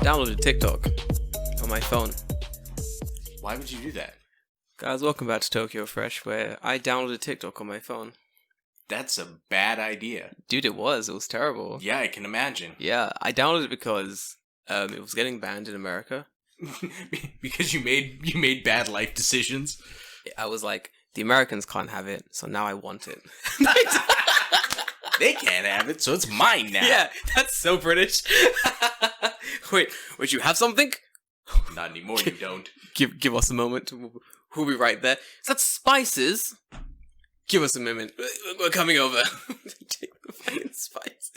downloaded TikTok on my phone. Why would you do that? Guys, welcome back to Tokyo Fresh, where I downloaded TikTok on my phone. That's a bad idea. Dude, it was terrible. Yeah, I can imagine. Yeah, I downloaded it because it was getting banned in America. Because you made bad life decisions. I was like, the Americans can't have it, so now I want it. They can't have it, so it's mine now. Yeah, that's so British. Wait, would you have something? Not anymore, you don't. Give us a moment. We'll be right there. Is that spices? Give us a moment. We're coming over. Take the fucking spice.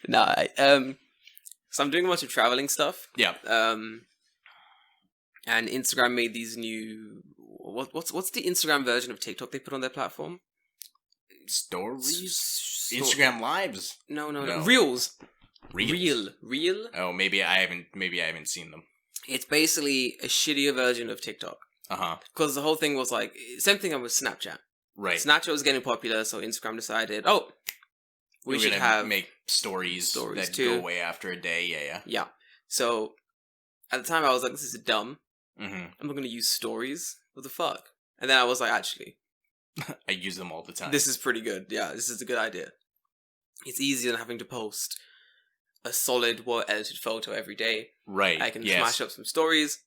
Nah, so I'm doing a bunch of traveling stuff. Yeah. And Instagram made these new... What's the Instagram version of TikTok they put on their platform? Stories? Instagram Lives? No. Reels. Reels? Real? Oh, maybe I haven't seen them. It's basically a shittier version of TikTok. Uh-huh. Because the whole thing was like... Same thing with Snapchat. Right. Snapchat was getting popular, so Instagram decided, we should make stories that too. go away after a day. Yeah. So, at the time I was like, this is dumb. Mm-hmm. I'm not going to use stories. What the fuck? And then I was like, actually... I use them all the time. This is pretty good. Yeah, this is a good idea. It's easier than having to post a solid, well-edited photo every day. Right, I can smash up some stories.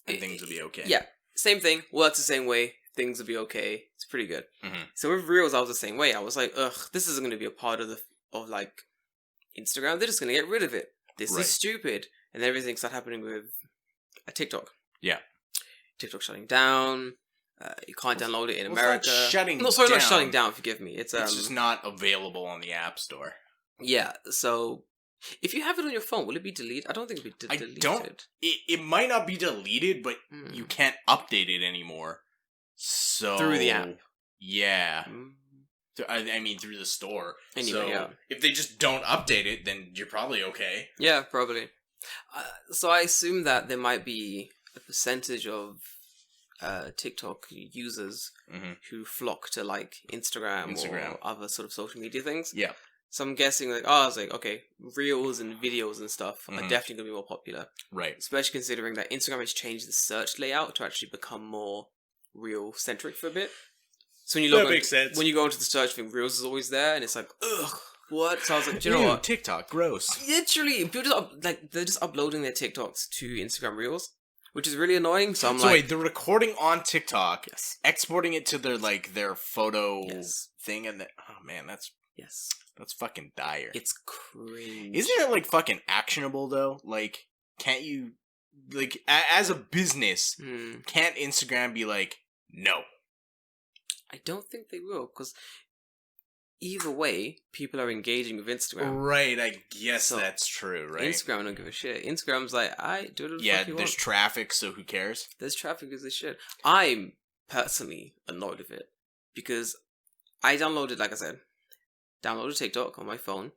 And things will be okay. Yeah. Same thing. Works the same way. Things will be okay. It's pretty good. Mm-hmm. So with Reels, I was the same way. I was like, this isn't going to be a part of Instagram. They're just going to get rid of it. This is stupid. And everything started happening with a TikTok. Yeah. TikTok shutting down. You can't download it in America. Not shutting down. Not shutting down, forgive me. It's just not available on the App Store. Yeah, so if you have it on your phone, will it be deleted? I don't think it'll be deleted. It might not be deleted, but you can't update it anymore. So through the app. Yeah. I mean, through the store. Anyway, so if they just don't update it, then you're probably okay. Yeah, probably. So I assume that there might be a percentage of TikTok users who flock to like Instagram or other sort of social media things. Yeah. So I'm guessing I was like, okay, Reels and videos and stuff are definitely going to be more popular. Right. Especially considering that Instagram has changed the search layout to actually become more Reel-centric for a bit. So when you log when you go into the search thing, Reels is always there, and it's like, ugh, what? So I was like, do you know what? TikTok, gross. Literally, people they're just uploading their TikToks to Instagram Reels, which is really annoying. So wait, they're recording on TikTok, exporting it to their photo thing, and oh man, that's fucking dire. It's cringe. Isn't it like fucking actionable though? Like, can't you as a business, can't Instagram be like, no? I don't think they will, because either way, people are engaging with Instagram. Right, I guess that's true, right? Instagram don't give a shit. Instagram's like, I do it. Yeah, there's traffic, so who cares? There's traffic as a shit. I'm personally annoyed with it because I downloaded, like I said, TikTok on my phone.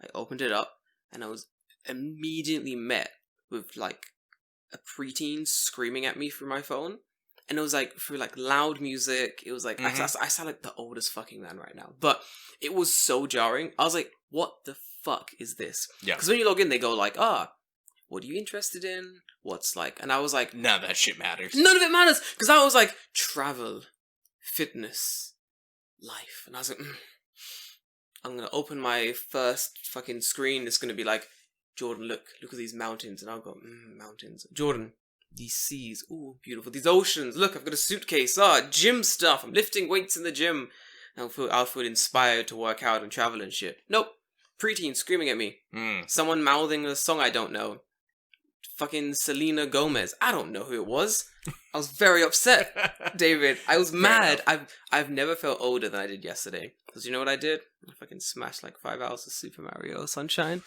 I opened it up and I was immediately met with like a preteen screaming at me through my phone. And it was like through like loud music. It was like I sound like the oldest fucking man right now. But it was so jarring. I was like, what the fuck is this? Yeah. Because when you log in, they go like, what are you interested in? What's like? And I was like, none of that shit matters. None of it matters. Because I was like, travel, fitness, life. And I was like, I'm going to open my first fucking screen. It's going to be like, Jordan, look at these mountains. And I'll go, mountains. Jordan, these seas, ooh, beautiful. These oceans, look, I've got a suitcase. Gym stuff. I'm lifting weights in the gym. I'll feel inspired to work out and travel and shit. Nope. Preteen screaming at me. Someone mouthing a song I don't know. Fucking Selena Gomez. I don't know who it was. I was very upset, David. I was mad. I've never felt older than I did yesterday. Because you know what I did? I fucking smashed like 5 hours of Super Mario Sunshine.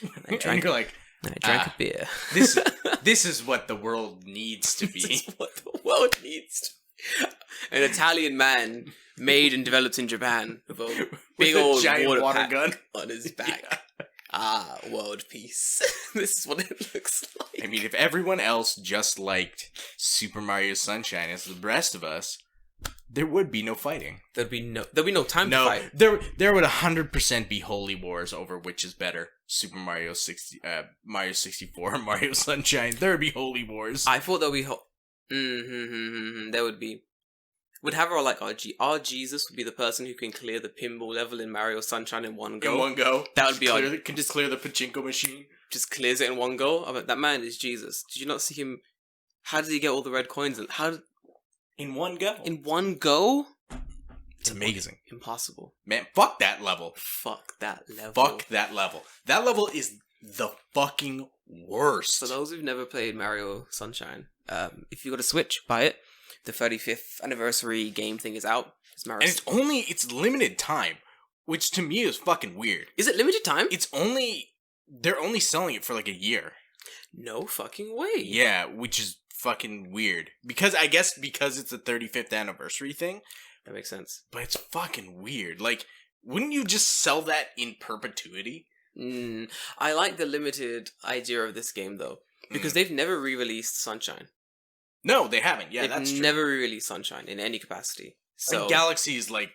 And I drank, you're like, I drank a beer. This is what the world needs to be. This is what the world needs to be. An Italian man made and developed in Japan with a big old giant water gun on his back. World peace. This is what it looks like. I mean, if everyone else just liked Super Mario Sunshine as the rest of us, there would be no fighting. There'd be no time to fight. There would 100% be holy wars over which is better, Mario 64 or Mario Sunshine. There would be holy wars. I thought there would be there would be. Would have our Jesus would be the person who can clear the pinball level in Mario Sunshine in one go. In one go. That would be can just clear the pachinko machine. Just clears it in one go. I mean, that man is Jesus. Did you not see him? How did he get all the red coins? In one go. In one go? It's amazing. Impossible. Man, fuck that level. Fuck that level. Fuck that level. That level is the fucking worst. For those who've never played Mario Sunshine, if you got a Switch, buy it. The 35th anniversary game thing is out. And it's limited time, which to me is fucking weird. Is it limited time? They're only selling it for like a year. No fucking way. Yeah, which is fucking weird. Because it's a 35th anniversary thing. That makes sense. But it's fucking weird. Like, wouldn't you just sell that in perpetuity? I like the limited idea of this game though. Because they've never re-released Sunshine. No, they haven't. Yeah, that's true. They've never released Sunshine in any capacity. So and Galaxy is like...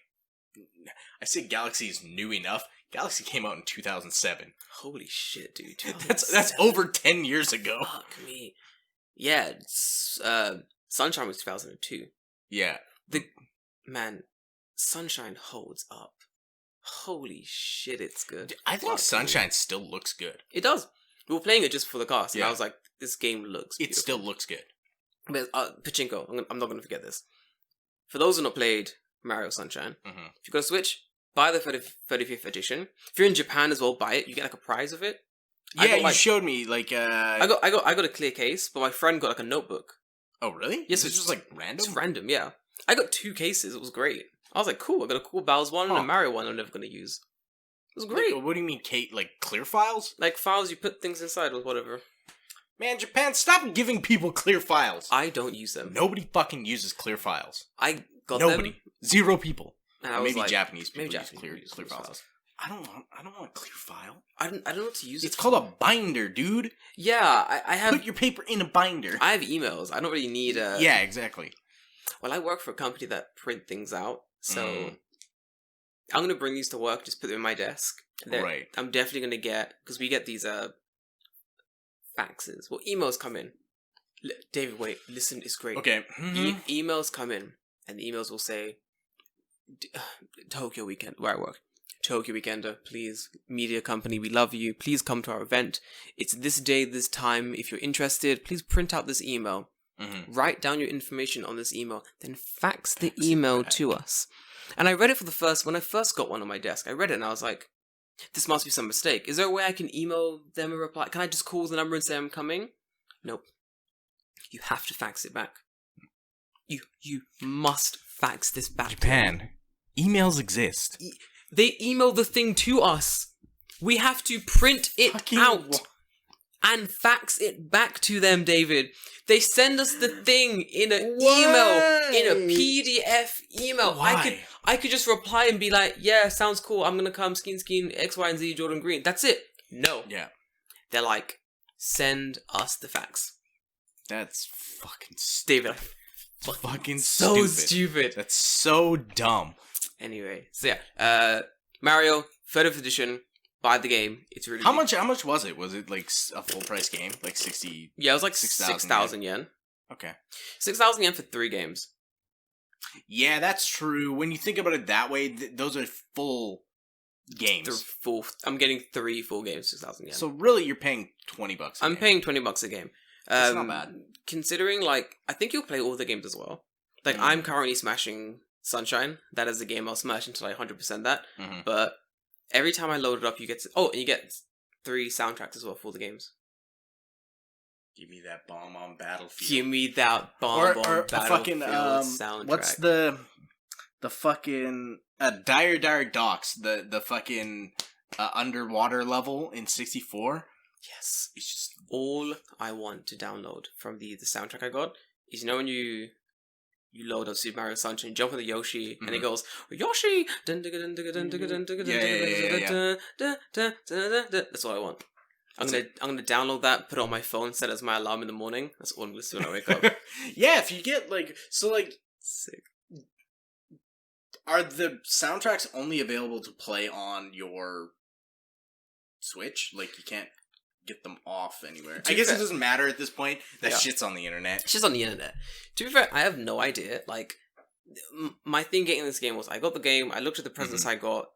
I say Galaxy is new enough. Galaxy came out in 2007. Holy shit, dude. That's over 10 years ago. Fuck me. Yeah, Sunshine was 2002. Yeah. Man, Sunshine holds up. Holy shit, it's good. I think Sunshine still looks good. It does. We were playing it just for the cast, and I was like, this game looks beautiful. It still looks good. But, Pachinko, I'm not going to forget this. For those who have not played Mario Sunshine, if you've got a Switch, buy the 35th edition. If you're in Japan as well, buy it. You get like a prize of it. Yeah, you showed me like I got a clear case, but my friend got like a notebook. Oh really? Yes, it's just like random. It's random, yeah. I got 2 cases. It was great. I was like, cool. I got a cool Bowser one and a Mario one. I'm never gonna use. It was great. Like, what do you mean, Kate? Like clear files? Like files you put things inside or whatever. Man, Japan, stop giving people clear files. I don't use them. Nobody fucking uses clear files. I got Nobody. them. 0 people. And maybe like, Japanese people maybe use clear files. I don't want a clear file. I don't know what to use. It's called a binder, dude. Yeah, I have. Put your paper in a binder. I have emails. I don't really need a. Yeah, exactly. Well, I work for a company that print things out, so I'm gonna bring these to work. Just put them in my desk. Right. I'm definitely gonna get because we get these faxes. Well, emails come in. David, wait, listen, it's great. Okay. Emails come in, and the emails will say, Tokyo Weekend, where I work. Tokyo Weekender, please, media company, we love you. Please come to our event. It's this day, this time. If you're interested, please print out this email. Write down your information on this email, then fax the email to us. And I read it when I first got one on my desk. I read it and I was like, this must be some mistake. Is there a way I can email them a reply? Can I just call the number and say I'm coming? Nope. You have to fax it back. You must fax this back. Japan, emails exist. They email the thing to us. We have to print it out and fax it back to them, David. They send us the thing in an email, in a PDF email. Why? I could just reply and be like, yeah, sounds cool. I'm going to come skiing, X, Y, and Z, Jordan Green. That's it. No. Yeah. They're like, send us the fax. That's fucking David, fucking so stupid. Stupid. That's so dumb. Anyway, so yeah, Mario 30th edition. Buy the game. It's really How much was it? Was it like a full price game? Like 60? Yeah, it was like 6,000 yen. Okay. 6,000 yen for 3 games. Yeah, that's true. When you think about it that way, those are full games. They're full. I'm getting 3 full games, 6,000 yen. So really, you're paying $20 a I'm game. paying $20 a game. That's not bad. Considering, like, I think you'll play all the games as well. Like, I'm currently smashing Sunshine. That is the game I'll smash until I 100% that. But every time I load it up, you get... and you get 3 soundtracks as well for the games. Give me that bomb on Battlefield. Give me that bomb on Battlefield fucking, soundtrack. What's the fucking... Dire Docks. The fucking underwater level in 64. Yes. It's just all I want to download from the soundtrack I got is, when you load up Super Mario Sunshine, jump on the Yoshi, and it goes, Yoshi! That's all I want. I'm gonna download that, put it on my phone, set it as my alarm in the morning. That's all I'm gonna do when I wake up. Yeah, if you get, sick. Are the soundtracks only available to play on your Switch? Like, you can't get them off anywhere. I guess it doesn't matter at this point. That shit's on the internet. It's just on the internet. To be fair, I have no idea. Like, my thing getting this game was, I got the game, I looked at the presents I got,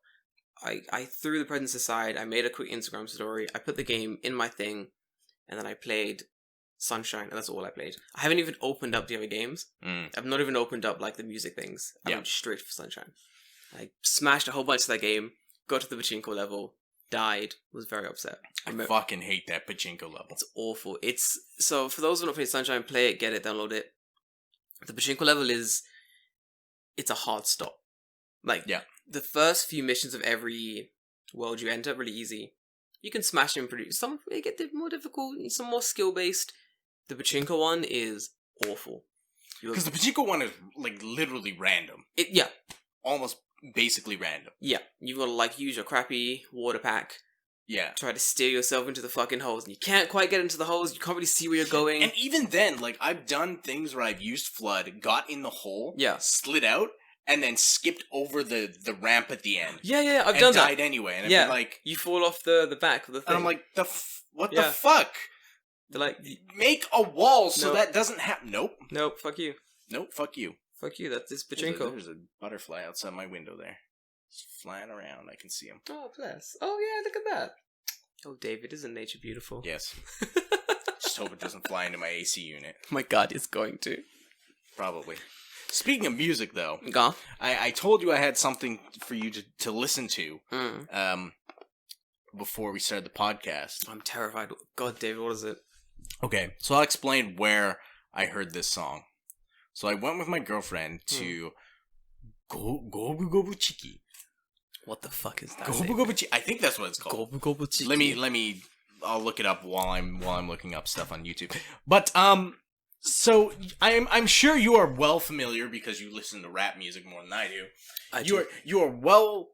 I threw the presents aside, I made a quick Instagram story, I put the game in my thing, and then I played Sunshine, and that's all I played. I haven't even opened up the other games. I've not even opened up, like, the music things. I went straight for Sunshine. I smashed a whole bunch of that game, got to the pachinko level, died, was very upset. I fucking hate that pachinko level. It's awful. So for those who don't play Sunshine, play it, get it, download it. The pachinko level it's a hard stop. Like, the first few missions of every world you enter, really easy. You can smash them pretty. Some they get more difficult, some more skill based. The pachinko one is awful. Because the pachinko one is, like, literally random. Almost basically random. Yeah. You gotta, like, use your crappy water pack. Yeah. Try to steer yourself into the fucking holes. And you can't quite get into the holes. You can't really see where you're going. And even then, like, I've done things where I've used Flood, got in the hole, slid out, and then skipped over the ramp at the end. Yeah, I've done that. And died anyway. And I'd be like... You fall off the back of the thing. And I'm like, what the fuck? They're like... Make a wall so that doesn't happen. Nope, fuck you. Nope, fuck you. Fuck you, that's this pachinko. There's a butterfly outside my window there. He's flying around, I can see him. Oh, bless. Oh, yeah, look at that. Oh, David, isn't nature beautiful? Yes. Just hope it doesn't fly into my AC unit. Oh my god, it's going to. Probably. Speaking of music, though, go. I told you I had something for you to listen to before we started the podcast. I'm terrified. God, David, what is it? Okay, so I'll explain where I heard this song. So I went with my girlfriend to Gobu Gobu Chiki. What the fuck is that? Gobu Gobu Chiki. I think that's what it's called. Gobu Gobu Chiki. Let me. I'll look it up while I'm looking up stuff on YouTube. But so I'm sure you are well familiar because you listen to rap music more than I do. You are well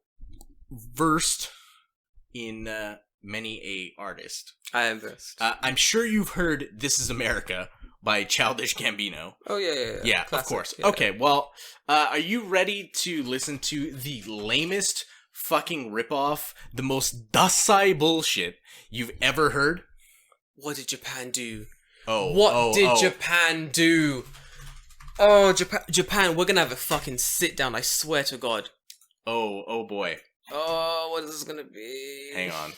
versed in many a artist. I am versed. I'm sure you've heard "This Is America" by Childish Gambino. Oh yeah. Yeah, classic. Of course. Yeah. Okay, well, are you ready to listen to the lamest fucking ripoff, the most Dasai bullshit you've ever heard? What did Japan do? What did Japan do? Oh, Japan, we're gonna have a fucking sit down, I swear to God. Oh boy. Oh, what is this gonna be? Hang on.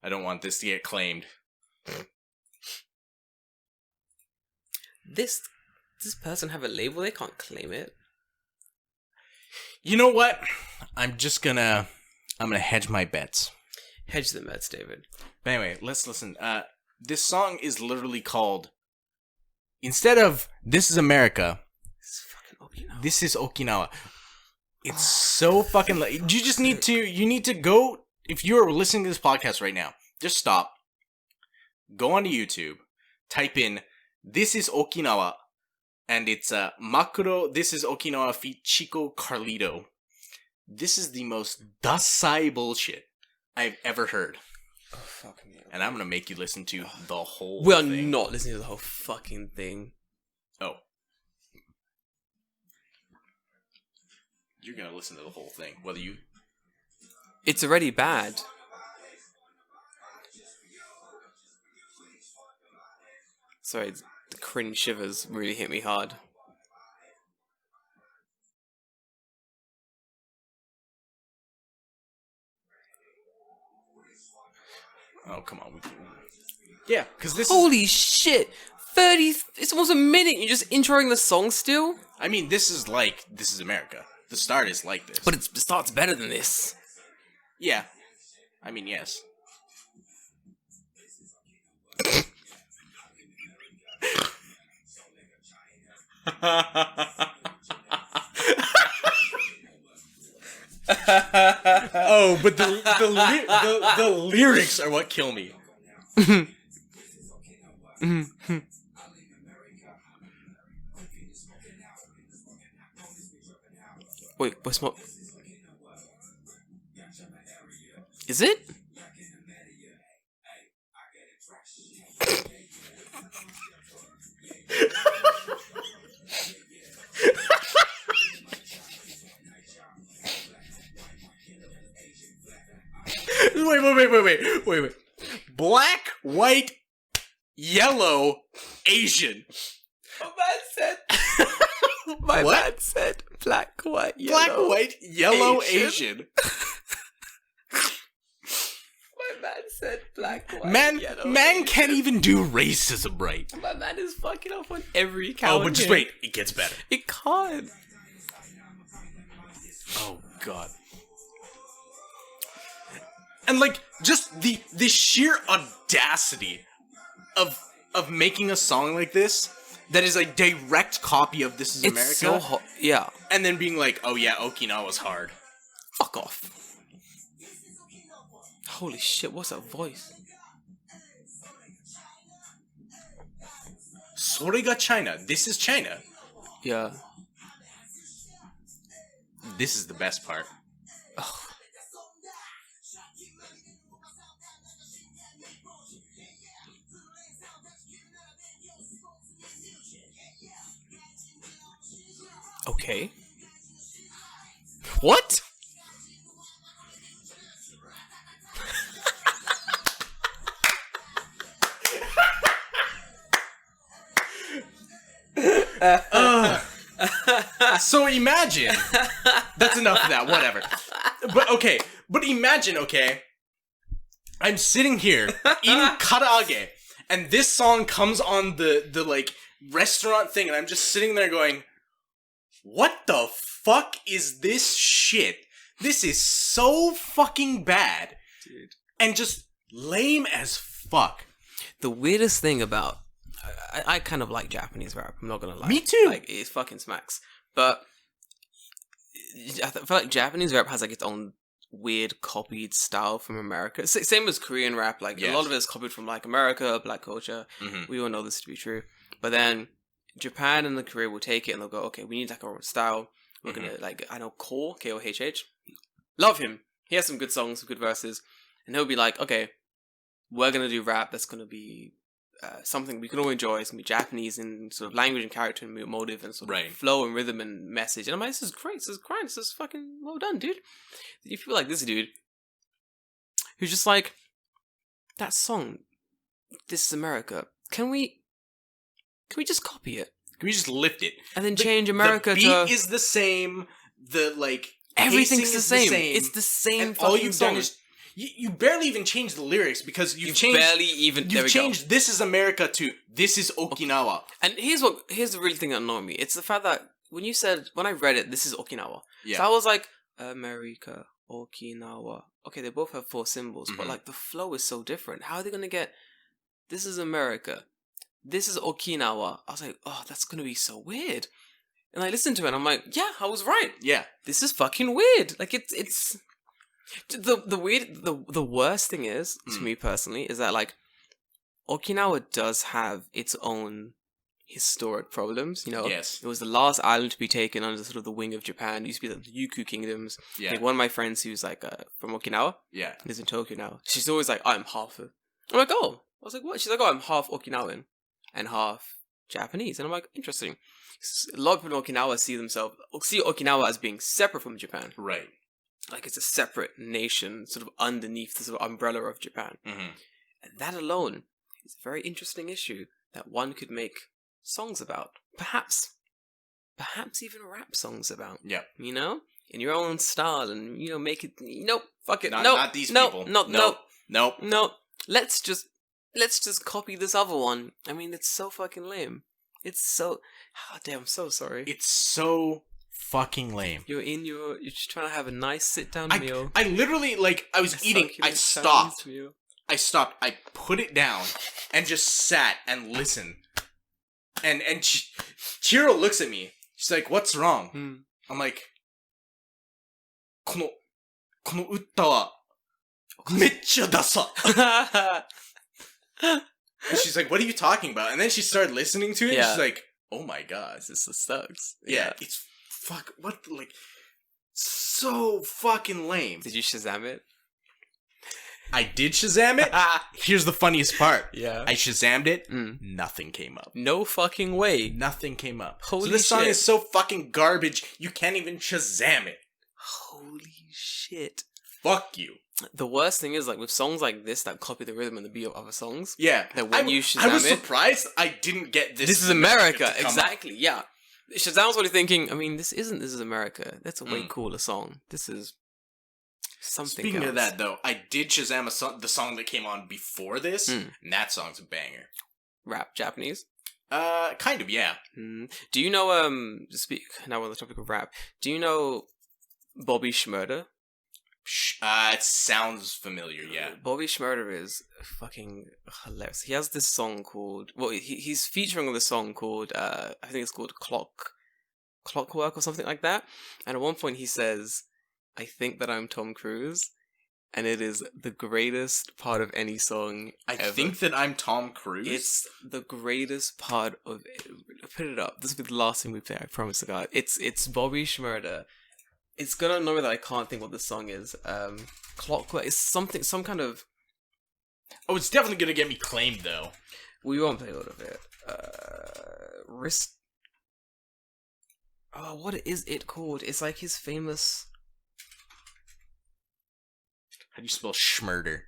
I don't want this to get claimed. This person have a label? They can't claim it. You know what? I'm gonna hedge my bets. Hedge the bets, David. But anyway, let's listen. This song is literally called, instead of "This Is America," This is Okinawa. It's so fucking you need to go, if you're listening to this podcast right now, just stop, go onto YouTube, type in "This is Okinawa," and it's Makuro "This is Okinawa" feat Chico Carlito. This is the most Dasai bullshit I've ever heard. Oh, fuck me. And I'm gonna make you listen to the whole We're thing. not listening to the whole fucking thing. Oh. You're gonna listen to the whole thing, whether you... It's already bad. Sorry, the cringe shivers really hit me hard. Oh, come on. Yeah, because this Holy shit! 30... It's almost a minute, you're just introing the song still? I mean, this is America. The start is like this. But the start's better than this. Yeah. I mean, yes. Oh, but the lyrics are what kill me. Wait, what's my... Is it? Wait. Black, white, yellow, Asian. My What? man said black, white, yellow. Black, white, yellow, Asian. My man said black, white, yellow. Man Asian. can't even do racism right. My man is fucking up on every count. Oh, but just wait, it gets better. It can't. Oh god. And like just the sheer audacity of making a song like this that is a direct copy of This Is It's America. so hot. Yeah. And then being like, "Oh yeah, Okinawa's hard." Fuck off. Holy shit, what's that voice? それが China. This is China. Yeah. This is the best part. Ugh. Okay. What? So imagine. That's enough of that, whatever. But imagine, okay, I'm sitting here eating karaage, and this song comes on the like restaurant thing, and I'm just sitting there going, what the fuck is this shit? This is so fucking bad. Dude. And just lame as fuck. The weirdest thing about I kind of like Japanese rap, I'm not gonna lie. Me too. Like, it fucking smacks. But I feel like Japanese rap has like its own weird copied style from America. Same as Korean rap. Like, Yes. a lot of it is copied from like America, black culture. Mm-hmm. We all know this to be true. But then Japan and the Korea will take it and they'll go, okay, we need like our own style. We're gonna, like, I know Core, Kohh. Love him. He has some good songs, some good verses. And he'll be like, okay, we're gonna do rap that's gonna be something we can all enjoy. It's gonna be Japanese in sort of language and character and motive and sort of flow and rhythm and message. And I'm like, this is great. This is great. This is fucking well done, dude. You feel like this dude who's just like, that song, This Is America. Can we just copy it? Can we just lift it? And then change America the beat to... is the same. The like Everything's pacing the is same. It's the same and fucking all you've song. done is you barely even changed the lyrics because you've changed. barely even... There You've we go. changed "This Is America" to "This Is Okinawa." And here's the real thing that annoyed me. It's the fact that when I read it, this is Okinawa. Yeah. So I was like, America, Okinawa. Okay, they both have 4 symbols, but Mhm. like the flow is so different. How are they gonna get, this is America, this is Okinawa? I was like, oh, that's gonna be so weird. And I listened to it and I'm like, yeah, I was right. Yeah. This is fucking weird. Like, it's the worst thing is, to me personally, is that like Okinawa does have its own historic problems, you know. Yes. It was the last island to be taken under sort of the wing of Japan. It used to be the Ryukyu kingdoms. Yeah. Like, one of my friends who's like from Okinawa, Yeah. lives in Tokyo now. She's always like, I'm half I'm like, oh. I was like, what? She's like, oh, I'm half Okinawan and half Japanese. And I'm like, interesting. A lot of people in Okinawa see Okinawa as being separate from Japan. Right. Like, it's a separate nation, sort of underneath the sort of umbrella of Japan. Mm-hmm. And that alone is a very interesting issue that one could make songs about. Perhaps even rap songs about. Yeah. You know? In your own style, and, you know, make it... Nope. Fuck it. Not these people. No. Let's just copy this other one. I mean, it's so fucking lame. It's so... Oh, damn, I'm so sorry. It's so fucking lame. You're just trying to have a nice sit-down meal. I literally, like, I was eating, I stopped. I put it down and just sat and listened. And Chiro looks at me. She's like, what's wrong? I'm like, この歌はめっちゃダサ. And she's like, what are you talking about? And then she started listening to it, and she's like, oh my god. This sucks. Yeah, it's so fucking lame. Did you Shazam it? I did Shazam it. Here's the funniest part. Yeah. I Shazammed it. Nothing came up. No fucking way. Nothing came up. Holy so this song shit. is so fucking garbage, you can't even Shazam it. Holy shit. Fuck you. The worst thing is, like, with songs like this that copy the rhythm and the beat of other songs. Yeah. That when you Shazam I was it, surprised I didn't get this. This is America. to come up. Exactly. Yeah. Shazam's probably thinking, I mean, this is America. That's a way cooler song. This is something Speaking else. of that, though, I did Shazam the song that came on before this, and that song's a banger. Rap Japanese? Kind of, yeah. Do you know, now on the topic of rap, do you know Bobby Shmurda? It sounds familiar, yeah. Bobby Shmurda is fucking hilarious. He has this song called, well, he's featuring on the song called, I think it's called Clockwork or something like that. And at one point he says, I think that I'm Tom Cruise. And it is the greatest part of any song ever. I think that I'm Tom Cruise? It's the greatest part of it. Put it up. This will be the last thing we play, I promise to God. It's Bobby Shmurda. It's gonna annoy me that I can't think what the song is. Clockwork. It's something, some kind of... Oh, it's definitely gonna get me claimed, though. We won't play all of it. Wrist... Oh, what is it called? It's like his famous... How do you spell Schmurder?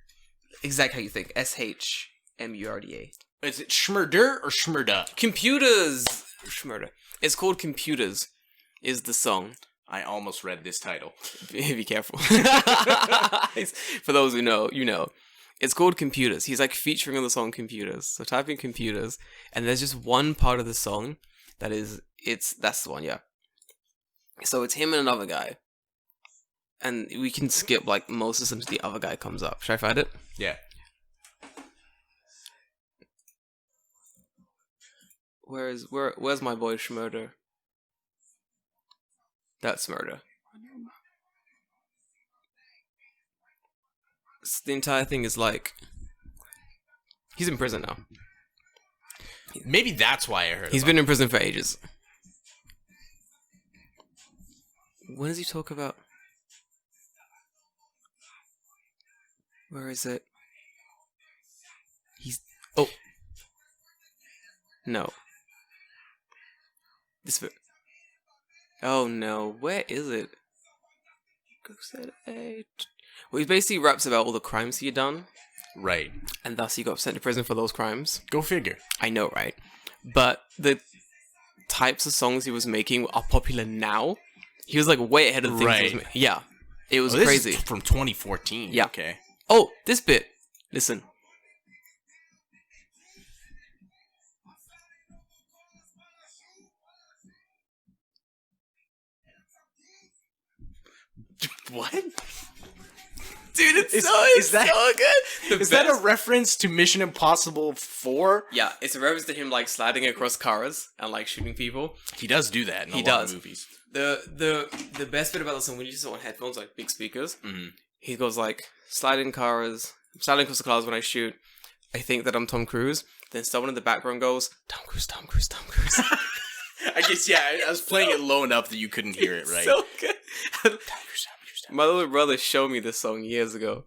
Exactly how you think. Shmurda. Is it Schmurder or Schmurda? Computers! Schmurda. It's called Computers, is the song. I almost read this title. Be careful. For those who know, you know. It's called Computers. He's like featuring on the song Computers. So type in Computers, and there's just one part of the song that's the one, yeah. So it's him and another guy. And we can skip like most of them until the other guy comes up. Should I find it? Yeah. Where's my boy Shmurda? That's Shmurda. The entire thing is like he's in prison now. Maybe that's why I heard. He's been in prison for ages. When does he talk about? Where is it? Oh. No. This bit. Oh no, where is it? Well, he basically raps about all the crimes he had done. Right. And thus he got sent to prison for those crimes. Go figure. I know, right? But the types of songs he was making are popular now. He was like way ahead of the things he was making. Yeah. It was crazy. This is from 2014. Yeah. Okay. Oh, this bit. Listen. What? Dude, it's Is that so good. Is that a reference to Mission Impossible 4? Yeah, it's a reference to him like sliding across cars and like shooting people. He does do that in a lot of movies. The best bit about the song, when you just on headphones, like big speakers, he goes like, sliding across the cars when I shoot. I think that I'm Tom Cruise. Then someone in the background goes, Tom Cruise, Tom Cruise, Tom Cruise. I guess, yeah, I was playing it low enough that you couldn't hear it, right? So good. My little brother showed me this song years ago.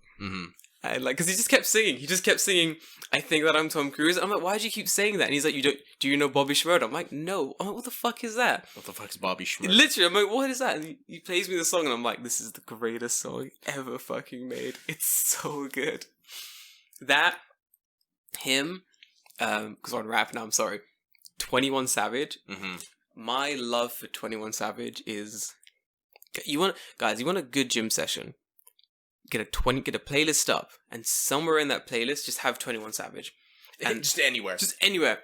And like, cause he just kept singing, I think that I'm Tom Cruise. I'm like, why'd you keep saying that? And he's like, do you know Bobby Shmurda? I'm like, no. I'm like, what the fuck is that? What the fuck is Bobby Shmurda? Literally, I'm like, what is that? And he plays me the song and I'm like, this is the greatest song ever fucking made. It's so good. That, him, cause I'm rap now, I'm sorry. 21 Savage. My love for 21 Savage is, you want a good gym session. Get a playlist up, and somewhere in that playlist, just have 21 Savage, and just anywhere.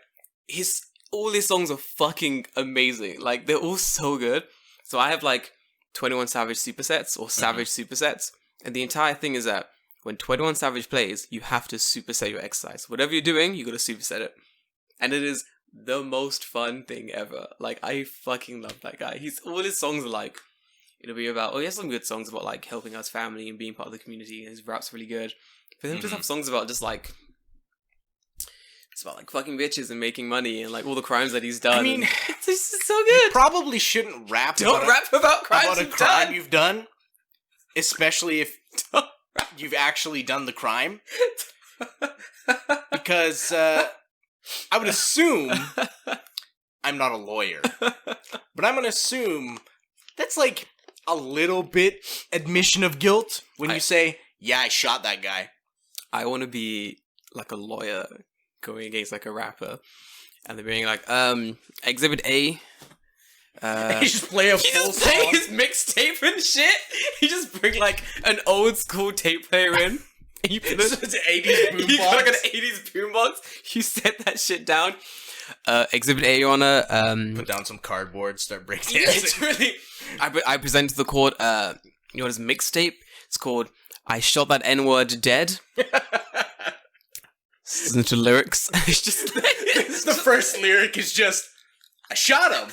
All his songs are fucking amazing. Like they're all so good. So I have like 21 Savage supersets or Savage supersets, and the entire thing is that when 21 Savage plays, you have to superset your exercise. Whatever you're doing, you gotta superset it, and it is the most fun thing ever. Like I fucking love that guy. All his songs are like. It'll be about, he has some good songs about, like, helping us family and being part of the community, and his rap's really good. But then just have songs about just, like, it's about, like, fucking bitches and making money and, like, all the crimes that he's done. I mean, it's just so good. You probably shouldn't rap about crimes about a crime you've done. Especially if you've actually done the crime. Because, I would assume, I'm not a lawyer, but I'm gonna assume that's, like, a little bit admission of guilt when you say, Yeah, I shot that guy. I want to be like a lawyer going against like a rapper, and they're being like, Exhibit A. He just play a full just play song. his mixtape and shit. He just bring like an old school tape player in. And you put It's an 80s boombox. You got like an 80s boombox. You set that shit down. Exhibit A, Your Honor. Put down some cardboard, start breakdancing. Literally. I present to the court, you know, his mixtape. It's called I Shot That N-Word Dead. Listen to lyrics. It's just like, The first lyric is just, I shot him.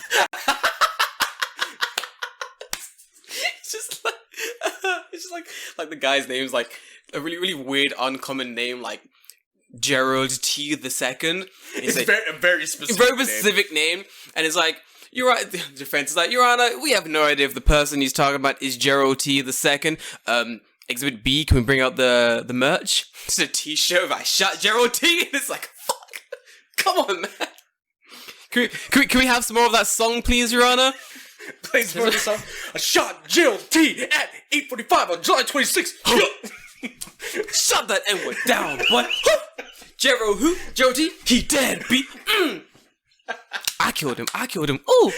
It's just like the guy's name's like a really, really weird, uncommon name, like Gerald T. the Second. It's like, a very specific name. And it's like, you're right. The defense is like, Your Honor, we have no idea if the person he's talking about is Gerald T. the Second. Exhibit B, can we bring out the merch? It's a t-shirt of I shot Gerald T. And it's like, fuck. Come on, man. Can we have some more of that song, please, Your Honor? Plays more of the song. I shot Gerald T. at 8:45 on July 26th. Shut that N-word down, boy. Gerald who? Gerald T? He dead, B. I killed him. Ooh.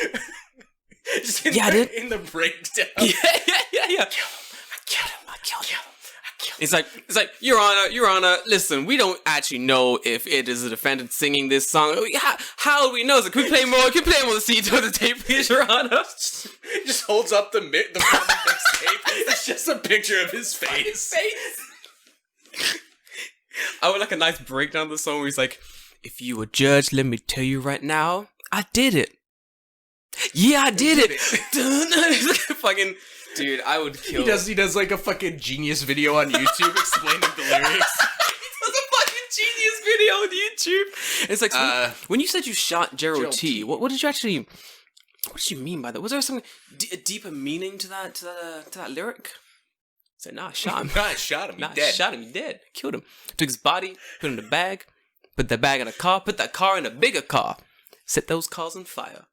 Just I did. In the breakdown. Yeah. I killed him. It's like, Your Honor, listen, we don't actually know if it is the defendant singing this song. How do we know? Can we play more? Can we play more of the CD on the tape, please, Your Honor? Just holds up the mixtape. It's just a picture of his face. I would like a nice breakdown of the song where he's like, if you were judge, let me tell you right now, I did it. Yeah, I did it. Fucking... Dude, I would kill... He does like a fucking Genius video on YouTube explaining the lyrics. He does a fucking Genius video on YouTube. It's like, so when you said you shot Gerald T, what did you actually... What did you mean by that? Was there some a deeper meaning to that lyric? I said, nah, I shot him. I shot him, He dead. Killed him. Took his body, put it in a bag, put that bag in a car, put that car in a bigger car, set those cars on fire.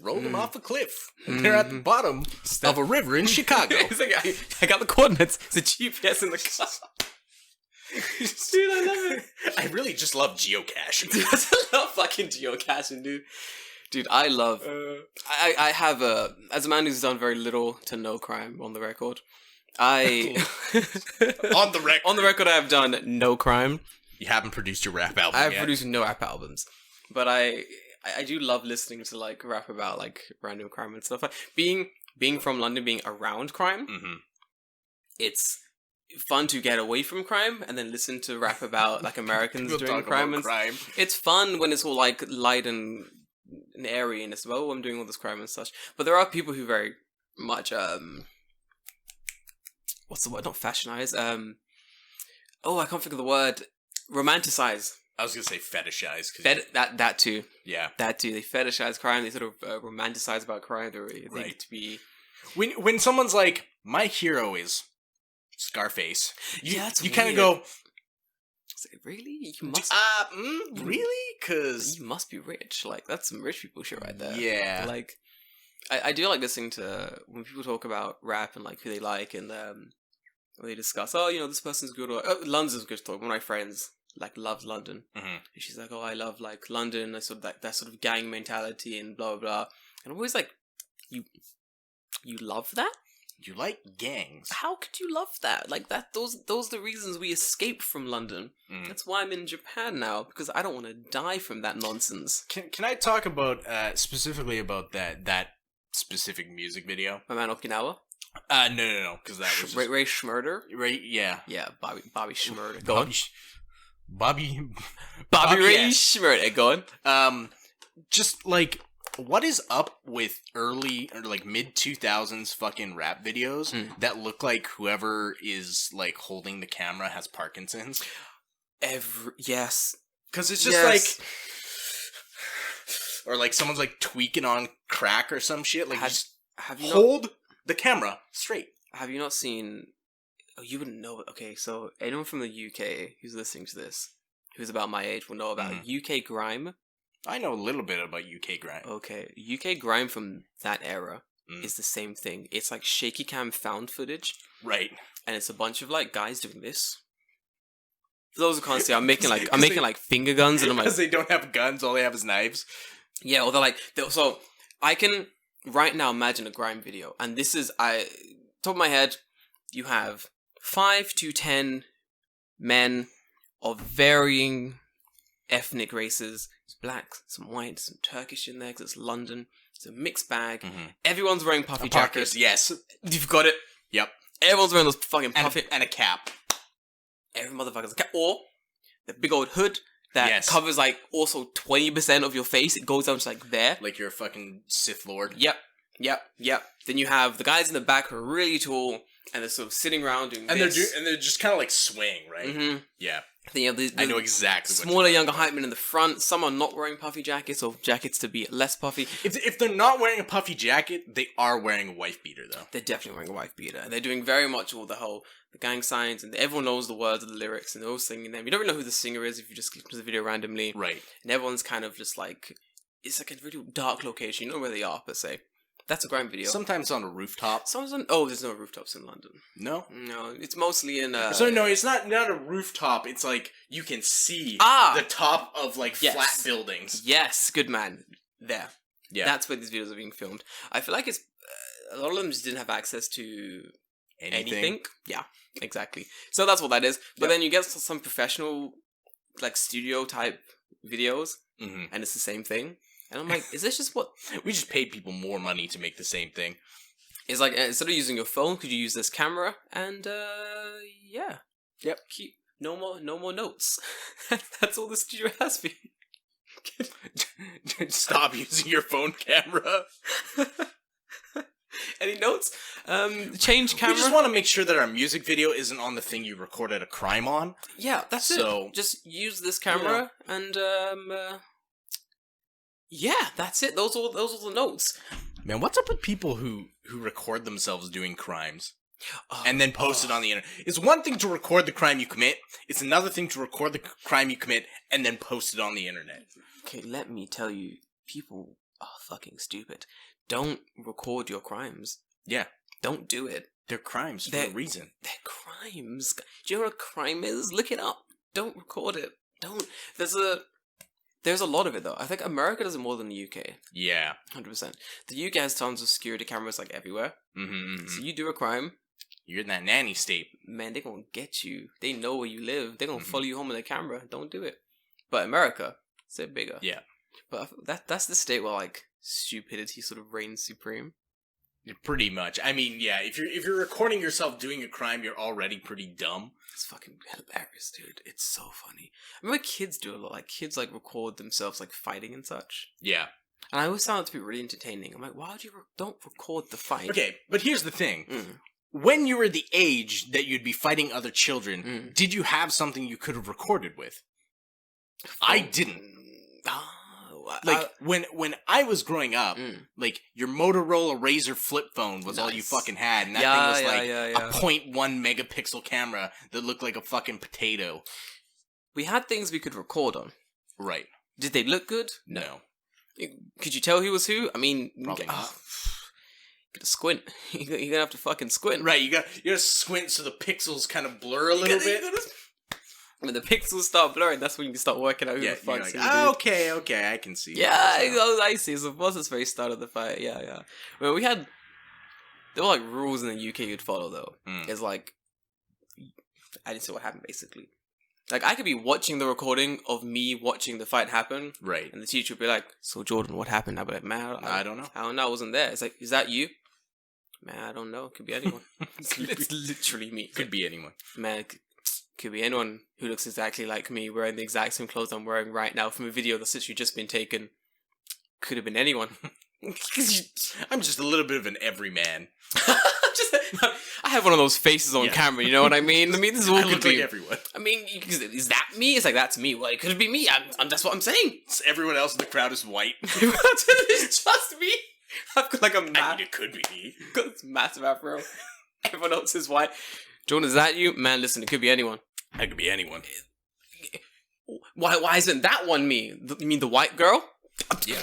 Rolled them off a cliff. And they're at the bottom of a river in Chicago. It's like, I got the coordinates. It's a GPS in the car. Dude, I love it. I really just love geocaching. Dude, I love fucking geocaching, dude. Dude, I love... I have as a man who's done very little to no crime on the record, On the record. On the record, I have done no crime. You haven't produced your rap album I have yet. produced no rap albums. But I do love listening to, like, rap about, like, random crime and stuff. Like, being from London, being around crime, it's fun to get away from crime and then listen to rap about, like, Americans doing crime. It's fun when it's all, like, light and airy and it's about, oh, I'm doing all this crime and such. But there are people who very much, what's the word? Not fashionize. I can't think of the word. Romanticize. I was gonna say fetishize. That too. Yeah. That too. They fetishize crime. They sort of romanticize about crime. They think it to be... When someone's like, my hero is Scarface, you kind of go... Really? You must... really? Because... You must be rich. Like, that's some rich people shit right there. Yeah. Like, I do like listening to... When people talk about rap and, like, who they like and they discuss, oh, you know, this person's good or... London's good to talk. One of my friends... like loves London, and she's like, "Oh, I love like London. I sort of that sort of gang mentality and blah blah blah." And I'm always like, "You love that? You like gangs? How could you love that? Like that? Those are the reasons we escaped from London. That's why I'm in Japan now because I don't want to die from that nonsense." Can I talk about specifically about that specific music video? My man Okinawa. No, because that was just... Ray Schmurder. Ray, yeah, Bobby Schmurder. Go on. Bobby Ray Schmurder. Go on. Just like, what is up with early or like mid 2000s fucking rap videos that look like whoever is like holding the camera has Parkinson's? Yes, because it's just like, or like someone's like tweaking on crack or some shit. Like, have you hold the camera straight? Have you not seen? Oh, you wouldn't know. Okay, so anyone from the UK who's listening to this, who's about my age, will know about UK grime. I know a little bit about UK grime. Okay, UK grime from that era is the same thing. It's like shaky cam found footage. Right. And it's a bunch of like guys doing this. For those who can't see, I'm making like finger guns, and I'm like, because they don't have guns, all they have is knives. Yeah, or they're like, so I can right now imagine a grime video, and this is top of my head, you have 5 to 10 men of varying ethnic races. There's black, some white, some Turkish in there because it's London. It's a mixed bag. Mm-hmm. Everyone's wearing puffy jackets. Yes, you've got it. Yep. Everyone's wearing those fucking puffy and a cap. Every motherfucker's a cap, or the big old hood that covers like also 20% of your face. It goes down to like there, like you're a fucking Sith Lord. Yep. Then you have the guys in the back who are really tall and they're sort of sitting around doing this. They're just kind of like swaying, right? Mm-hmm. Yeah. Then you have I know exactly. Smaller, younger hype men in the front. Some are not wearing puffy jackets or jackets to be less puffy. If they're not wearing a puffy jacket, they are wearing a wife beater, though. They're definitely wearing a wife beater. And they're doing very much all the gang signs, and everyone knows the words of the lyrics, and they're all singing them. You don't really know who the singer is if you just click to the video randomly. Right. And everyone's kind of just like, it's like a really dark location. You know where they are, per se. That's a grime video. Sometimes on a rooftop. There's no rooftops in London. No? No, it's mostly in... So no, it's not a rooftop. It's like, you can see the top of like flat buildings. Yes, good man. There. Yeah. That's where these videos are being filmed. I feel like it's... a lot of them just didn't have access to anything. Yeah, exactly. So that's what that is. But then you get some professional, like, studio type videos, and it's the same thing. And I'm like, is this just what... We just paid people more money to make the same thing. It's like, instead of using your phone, could you use this camera? And, yeah. Yep. No more notes. That's all the studio has for you. Stop using your phone camera. Any notes? Change camera. We just want to make sure that our music video isn't on the thing you recorded a crime on. Yeah, that's it. Just use this camera and, yeah, that's it. Those are the notes. Man, what's up with people who record themselves doing crimes and then post it on the internet? It's one thing to record the crime you commit. It's another thing to record the crime you commit and then post it on the internet. Okay, let me tell you, people are fucking stupid. Don't record your crimes. Yeah. Don't do it. They're crimes for a reason. They're crimes. Do you know what a crime is? Look it up. Don't record it. Don't. There's a lot of it, though. I think America does it more than the UK. Yeah. 100%. The UK has tons of security cameras, like, everywhere. Mm-hmm. So you do a crime. You're in that nanny state. Man, they're gonna get you. They know where you live. They're gonna follow you home with a camera. Don't do it. But America, it's a bit bigger. Yeah. But that's the state where, like, stupidity sort of reigns supreme. Pretty much. I mean, yeah, if you're recording yourself doing a crime, you're already pretty dumb. It's fucking hilarious, dude. It's so funny. I remember kids do a lot. Like, kids, like, record themselves, like, fighting and such. Yeah. And I always found it to be really entertaining. I'm like, why would you don't record the fight? Okay, but here's the thing. When you were the age that you'd be fighting other children, did you have something you could have recorded with? I didn't. Like, when I was growing up, like, your Motorola Razr flip phone was all you fucking had, and that thing was like a 0.1 megapixel camera that looked like a fucking potato. We had things we could record on. Right. Did they look good? No. Could you tell who was who? I mean, probably not. You gotta squint. You're gonna have to fucking squint. Right, you gotta squint so the pixels kind of blur a little bit. When the pixels start blurring, that's when you start working out who the fuck's who. Okay, I can see. Yeah, I see. So it was the very start of the fight. Yeah. Well, there were like rules in the UK you'd follow though. It's like, I didn't see what happened basically. Like, I could be watching the recording of me watching the fight happen. Right. And the teacher would be like, so Jordan, what happened? I'd be like, man, I don't know. I don't know. I wasn't there. It's like, is that you? Man, I don't know. It could be anyone. It's literally me. Could be anyone. Man, it could be anyone who looks exactly like me, wearing the exact same clothes I'm wearing right now from a video that's literally just been taken. Could have been anyone. I'm just a little bit of an everyman. I have one of those faces on camera, you know what I mean? I mean, this is all could be. Like everyone. I mean, is that me? It's like, that's me. Well, it could be me. That's what I'm saying. Everyone else in the crowd is white. It's just me. I've got like a I mean, it could be me. Got this massive afro. Everyone else is white. Jordan, is that you? Man, listen, it could be anyone. It could be anyone. Why isn't that one me? You mean the white girl? Yeah.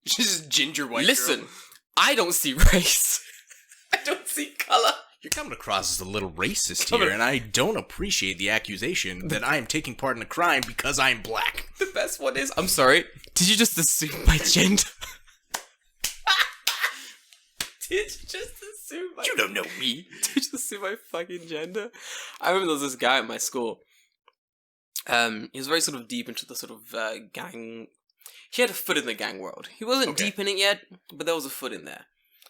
She's just ginger white Listen, girl. I don't see race. I don't see color. You're coming across as a little racist here, and I don't appreciate the accusation that I am taking part in a crime because I'm black. The best one is, I'm sorry, did you just assume my gender? Did you just assume my... You don't know me. Did you just assume my fucking gender? I remember there was this guy at my school. He was very sort of deep into the sort of gang... He had a foot in the gang world. He wasn't deep in it yet, but there was a foot in there.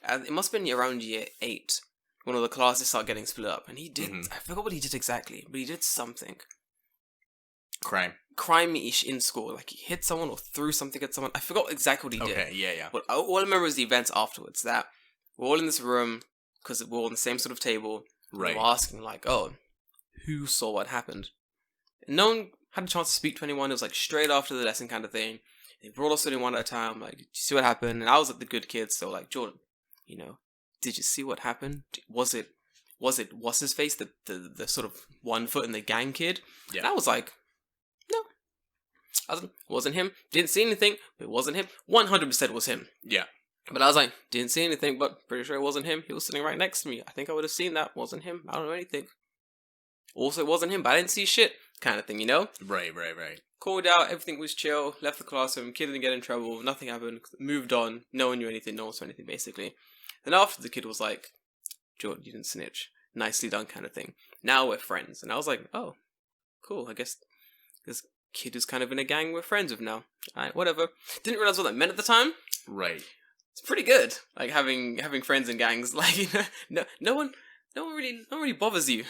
It must have been around year 8 when all the classes started getting split up. And he did... I forgot what he did exactly, but he did something. Crime-ish in school. Like, he hit someone or threw something at someone. I forgot exactly what he did. Okay, yeah. But all I remember is the events afterwards. That we're all in this room, because we're all on the same sort of table. Right. And we're asking, like, oh, who saw what happened? And no one had a chance to speak to anyone. It was, like, straight after the lesson kind of thing. They brought us in one at a time. Like, did you see what happened? And I was like the good kid, so, like, Jordan, you know, did you see what happened? Was it what's his face, the sort of 1 foot in the gang kid? Yeah. And I was like, no. It wasn't him. Didn't see anything, but it wasn't him. 100% was him. Yeah. But I was like, didn't see anything, but pretty sure it wasn't him. He was sitting right next to me. I think I would have seen that. Wasn't him. I don't know anything. Also, it wasn't him, but I didn't see shit. Kind of thing, you know? Right. Called out, everything was chill, left the classroom, kid didn't get in trouble, nothing happened, moved on, no one knew anything, no one saw anything, basically. Then after, the kid was like, Jordan, you didn't snitch. Nicely done, kind of thing. Now we're friends. And I was like, oh, cool, I guess this kid is kind of in a gang we're friends with now. Alright, whatever. Didn't realize what that meant at the time. Right. It's pretty good, like, having friends in gangs. Like, you know, no one really bothers you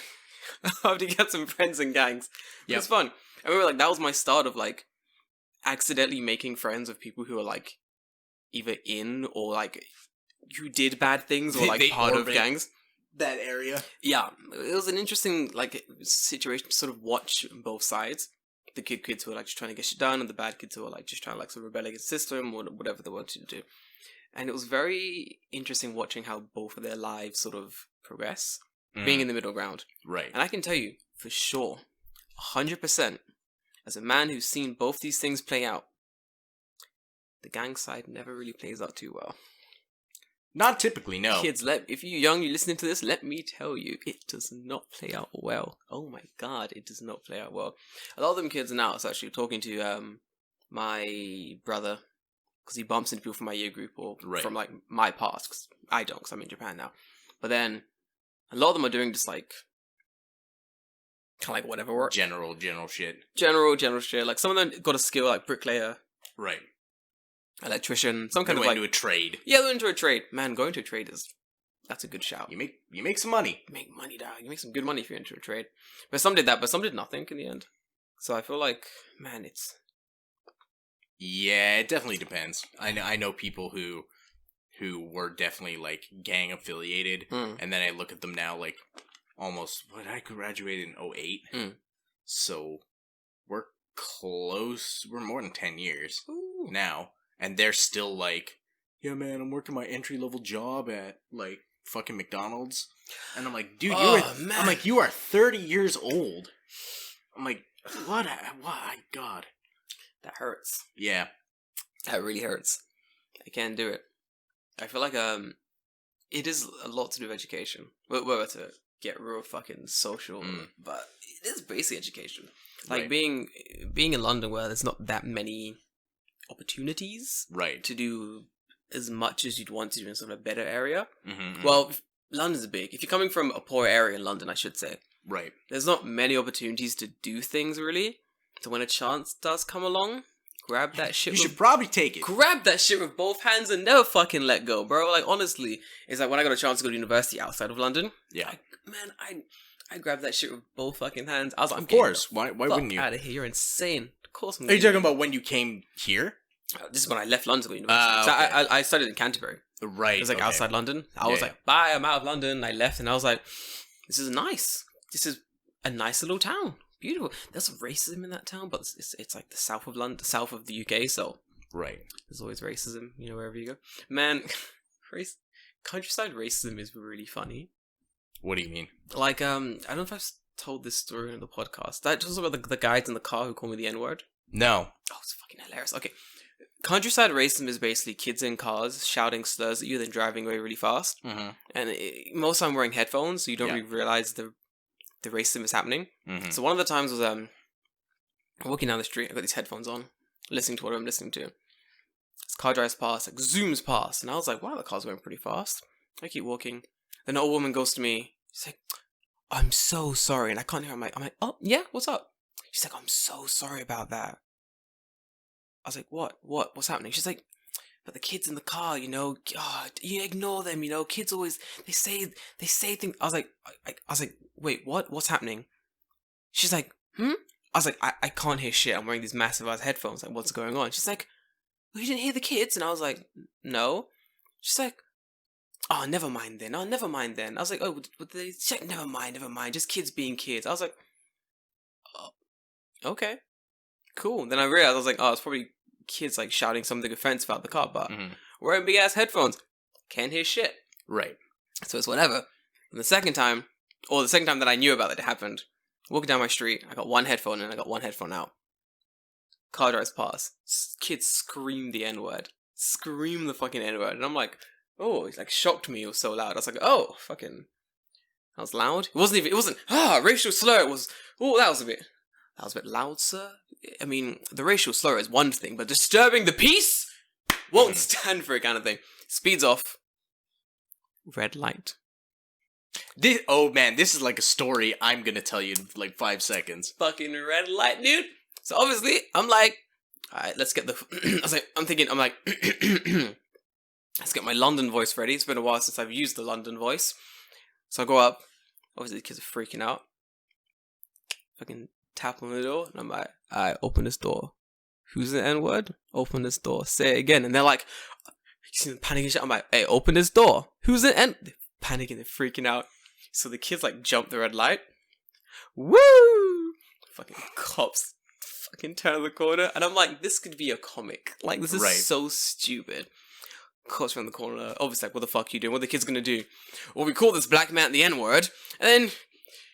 after you get some friends in gangs. Yep. It's fun. I remember, like, that was my start of, like, accidentally making friends with people who are, like, either in or, like, who did bad things or, like, part of gangs. That area. Yeah. It was an interesting, like, situation to sort of watch both sides. The good kids who are, like, just trying to get shit done and the bad kids who are, like, just trying to, like, sort of rebel against the system or whatever they wanted to do. And it was very interesting watching how both of their lives sort of progress, being in the middle ground. Right. And I can tell you, for sure, 100%, as a man who's seen both these things play out, the gang side never really plays out too well. Not typically, no. Kids, if you're young, you're listening to this, let me tell you, it does not play out well. Oh my god, it does not play out well. A lot of them kids now, I was actually talking to my brother, because he bumps into people from my year group or from, like, my past, because I don't, because I'm in Japan now. But then, a lot of them are doing just, like, kind of like whatever work. General shit. General shit. Like, some of them got a skill like bricklayer. Right. Electrician. Some kind they of, went like... into a trade. Yeah, they went into a trade. Man, going to a trade that's a good shout. You make some money. You make money, dog. You make some good money if you're into a trade. But some did that, but some did nothing in the end. So I feel like, man, it's... Yeah, it definitely depends. I know people who were definitely, like, gang affiliated, and then I look at them now, like, almost, I graduated in 2008, so we're close, we're more than 10 years now, and they're still like, yeah man, I'm working my entry-level job at, like, fucking McDonald's, and I'm like, dude, you are 30 years old. I'm like, what, god. That hurts. Yeah. That really hurts. I can't do it. I feel like, it is a lot to do with education. We're about to get real fucking social, but it is basic education. Like, being in London where there's not that many opportunities to do as much as you'd want to do in sort of a better area. Well, London's big. If you're coming from a poor area in London, I should say. Right. There's not many opportunities to do things, really. So when a chance does come along, grab that shit. You should probably take it. Grab that shit with both hands and never fucking let go, bro. Like, honestly, it's like when I got a chance to go to university outside of London. Yeah. I grabbed that shit with both fucking hands. I was like, of course. Why wouldn't you? Out of here, you're insane. Of course I'm Are you talking about when you came here? This is when I left London to go to university. So I studied in Canterbury. Right. It was like outside London. I was like, bye, I'm out of London. I left and I was like, this is nice. This is a nice little town. Beautiful. There's some racism in that town, but it's like the south of London, south of the UK, so there's always racism, you know, wherever you go. Man, countryside racism is really funny. What do you mean? Like, I don't know if I've told this story on the podcast. That was about the guys in the car who called me the N-word. No. Oh, it's fucking hilarious. Okay. countryside racism is basically kids in cars shouting slurs at you, then driving away really fast. Mm-hmm. And most of the time wearing headphones, so you don't Yeah. really realize the racism is happening. Mm-hmm. So one of the times was walking down the street, I got these headphones on, listening to what I'm listening to. This car drives past, like zooms past, and I was like, wow, the car's going pretty fast. I keep walking. Then an old woman goes to me, she's like, I'm so sorry, and I can't hear her. I'm like, oh, yeah, what's up? She's like, I'm so sorry about that. I was like, what? What's happening? She's like, but the kids in the car, you know, you ignore them, you know, kids always, they say things. I was like, wait, what? What's happening? She's like, I was like, I can't hear shit. I'm wearing these massive ass headphones. Like, what's going on? She's like, well, you didn't hear the kids? And I was like, no. She's like, oh, never mind then. I was like, oh, she's like, never mind. Just kids being kids. I was like, oh, okay, cool. Then I realized, I was like, oh, it's probably kids like shouting something offensive about the car, but wearing big ass headphones, can't hear shit. Right. So it's whatever. And the second time that I knew about it happened, walking down my street, I got one headphone in, I got one headphone out. Car drives past. Kids scream the N-word. Scream the fucking N-word. And I'm like, oh, it like shocked me. It was so loud. I was like, oh, fucking, that was loud. It wasn't, racial slur. It was, that was a bit loud, sir. I mean, the racial slur is one thing, but disturbing the peace won't stand for it kind of thing. Speeds off. Red light. This is like a story I'm gonna tell you in like 5 seconds. Fucking red light, dude. So obviously, I'm like, alright, let's get I'm like, let's get my London voice ready. It's been a while since I've used the London voice. So I go up. Obviously, the kids are freaking out. Fucking tap on the door. And I'm like, alright, open this door. Who's the N-word? Open this door. Say it again. And they're like, you see them panicking shit. I'm like, hey, open this door. Who's the N? They're panicking. They're freaking out. So the kids like jump the red light. Woo! Fucking cops. Fucking turn the corner. And I'm like, this could be a comic. Like, this is so stupid. Cops around the corner. Obviously, like, what the fuck are you doing? What are the kids gonna do? Well, we call this black man the N-word. And then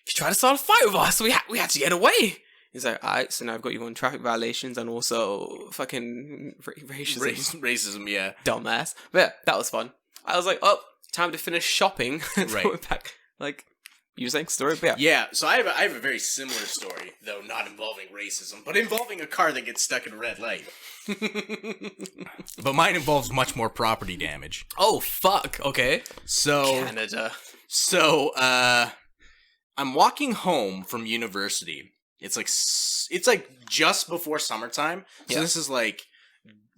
he tried to start a fight with us. So we had to get away. He's like, alright, so now I've got you on traffic violations and also fucking racism. Racism, yeah. Dumbass. But yeah, that was fun. I was like, oh, time to finish shopping. Right. Went back. Like, you were saying story? But yeah, so I have a very similar story, though not involving racism, but involving a car that gets stuck in a red light. But mine involves much more property damage. Oh, fuck. Okay. So Canada. So, I'm walking home from university. It's like just before summertime. So this is like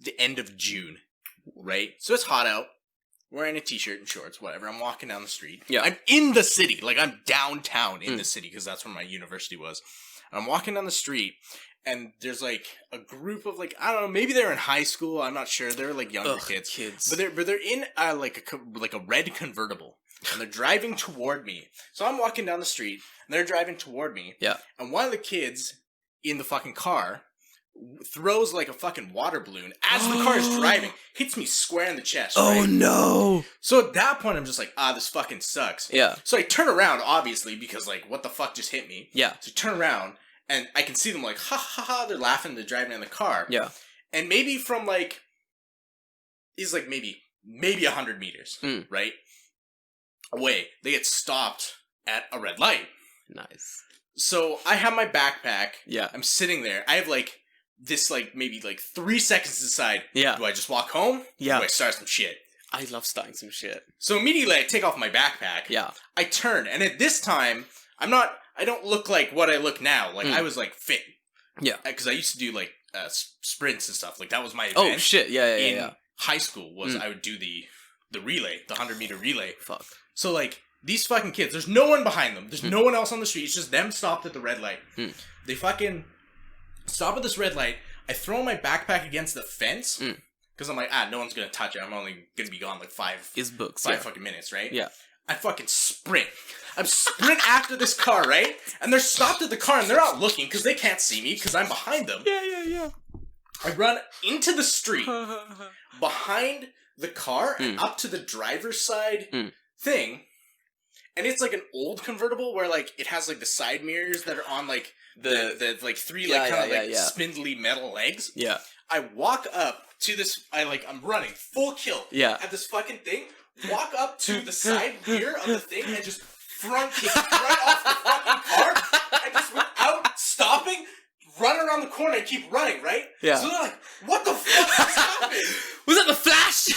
the end of June, right? So it's hot out. Wearing a t-shirt and shorts, whatever. I'm walking down the street. Yeah. I'm in the city. Like, I'm downtown in the city, because that's where my university was. And I'm walking down the street, and there's, like, a group of, like, I don't know, maybe they're in high school. I'm not sure. They're, like, younger kids. But they're in, like a red convertible. And they're driving toward me. So I'm walking down the street, and they're driving toward me. Yeah. And one of the kids in the fucking car throws like a fucking water balloon as the car is driving, hits me square in the chest. Oh right? No! So at that point, I'm just like, this fucking sucks. Yeah. So I turn around, obviously, because like, what the fuck just hit me? Yeah. So I turn around, and I can see them like, ha ha ha, they're laughing, they're driving in the car. Yeah. And maybe from like, is like maybe 100 meters, right? Away, they get stopped at a red light. Nice. So I have my backpack. Yeah. I'm sitting there. I have like this like maybe like 3 seconds to decide. Yeah. Do I just walk home? Yeah. Or do I start some shit? I love starting some shit. So immediately I take off my backpack. Yeah. I turn, and at this time I don't look like what I look now. Like I was like fit. Yeah. Because I used to do like sprints and stuff. Like that was my Oh event. shit! Yeah. In high school was I would do the relay, the 100-meter relay. Fuck. So like these fucking kids, there's no one behind them. There's no one else on the street. It's just them stopped at the red light. They fucking stop at this red light. I throw my backpack against the fence because I'm like, no one's gonna touch it. I'm only gonna be gone like five fucking minutes, right? Yeah. I fucking sprint. I'm sprint after this car, right? And they're stopped at the car and they're not looking because they can't see me because I'm behind them. Yeah. I run into the street behind the car and up to the driver's side thing. And it's like an old convertible where like it has like the side mirrors that are on like the like three like kind of like spindly metal legs. Yeah. I walk up to this. I'm running full kill. Yeah. At this fucking thing. Walk up to the side mirror of the thing and just front kick right off the fucking car and just without stopping. Run around the corner and keep running, right? Yeah. So they're like, what the fuck just happened? Was that the Flash?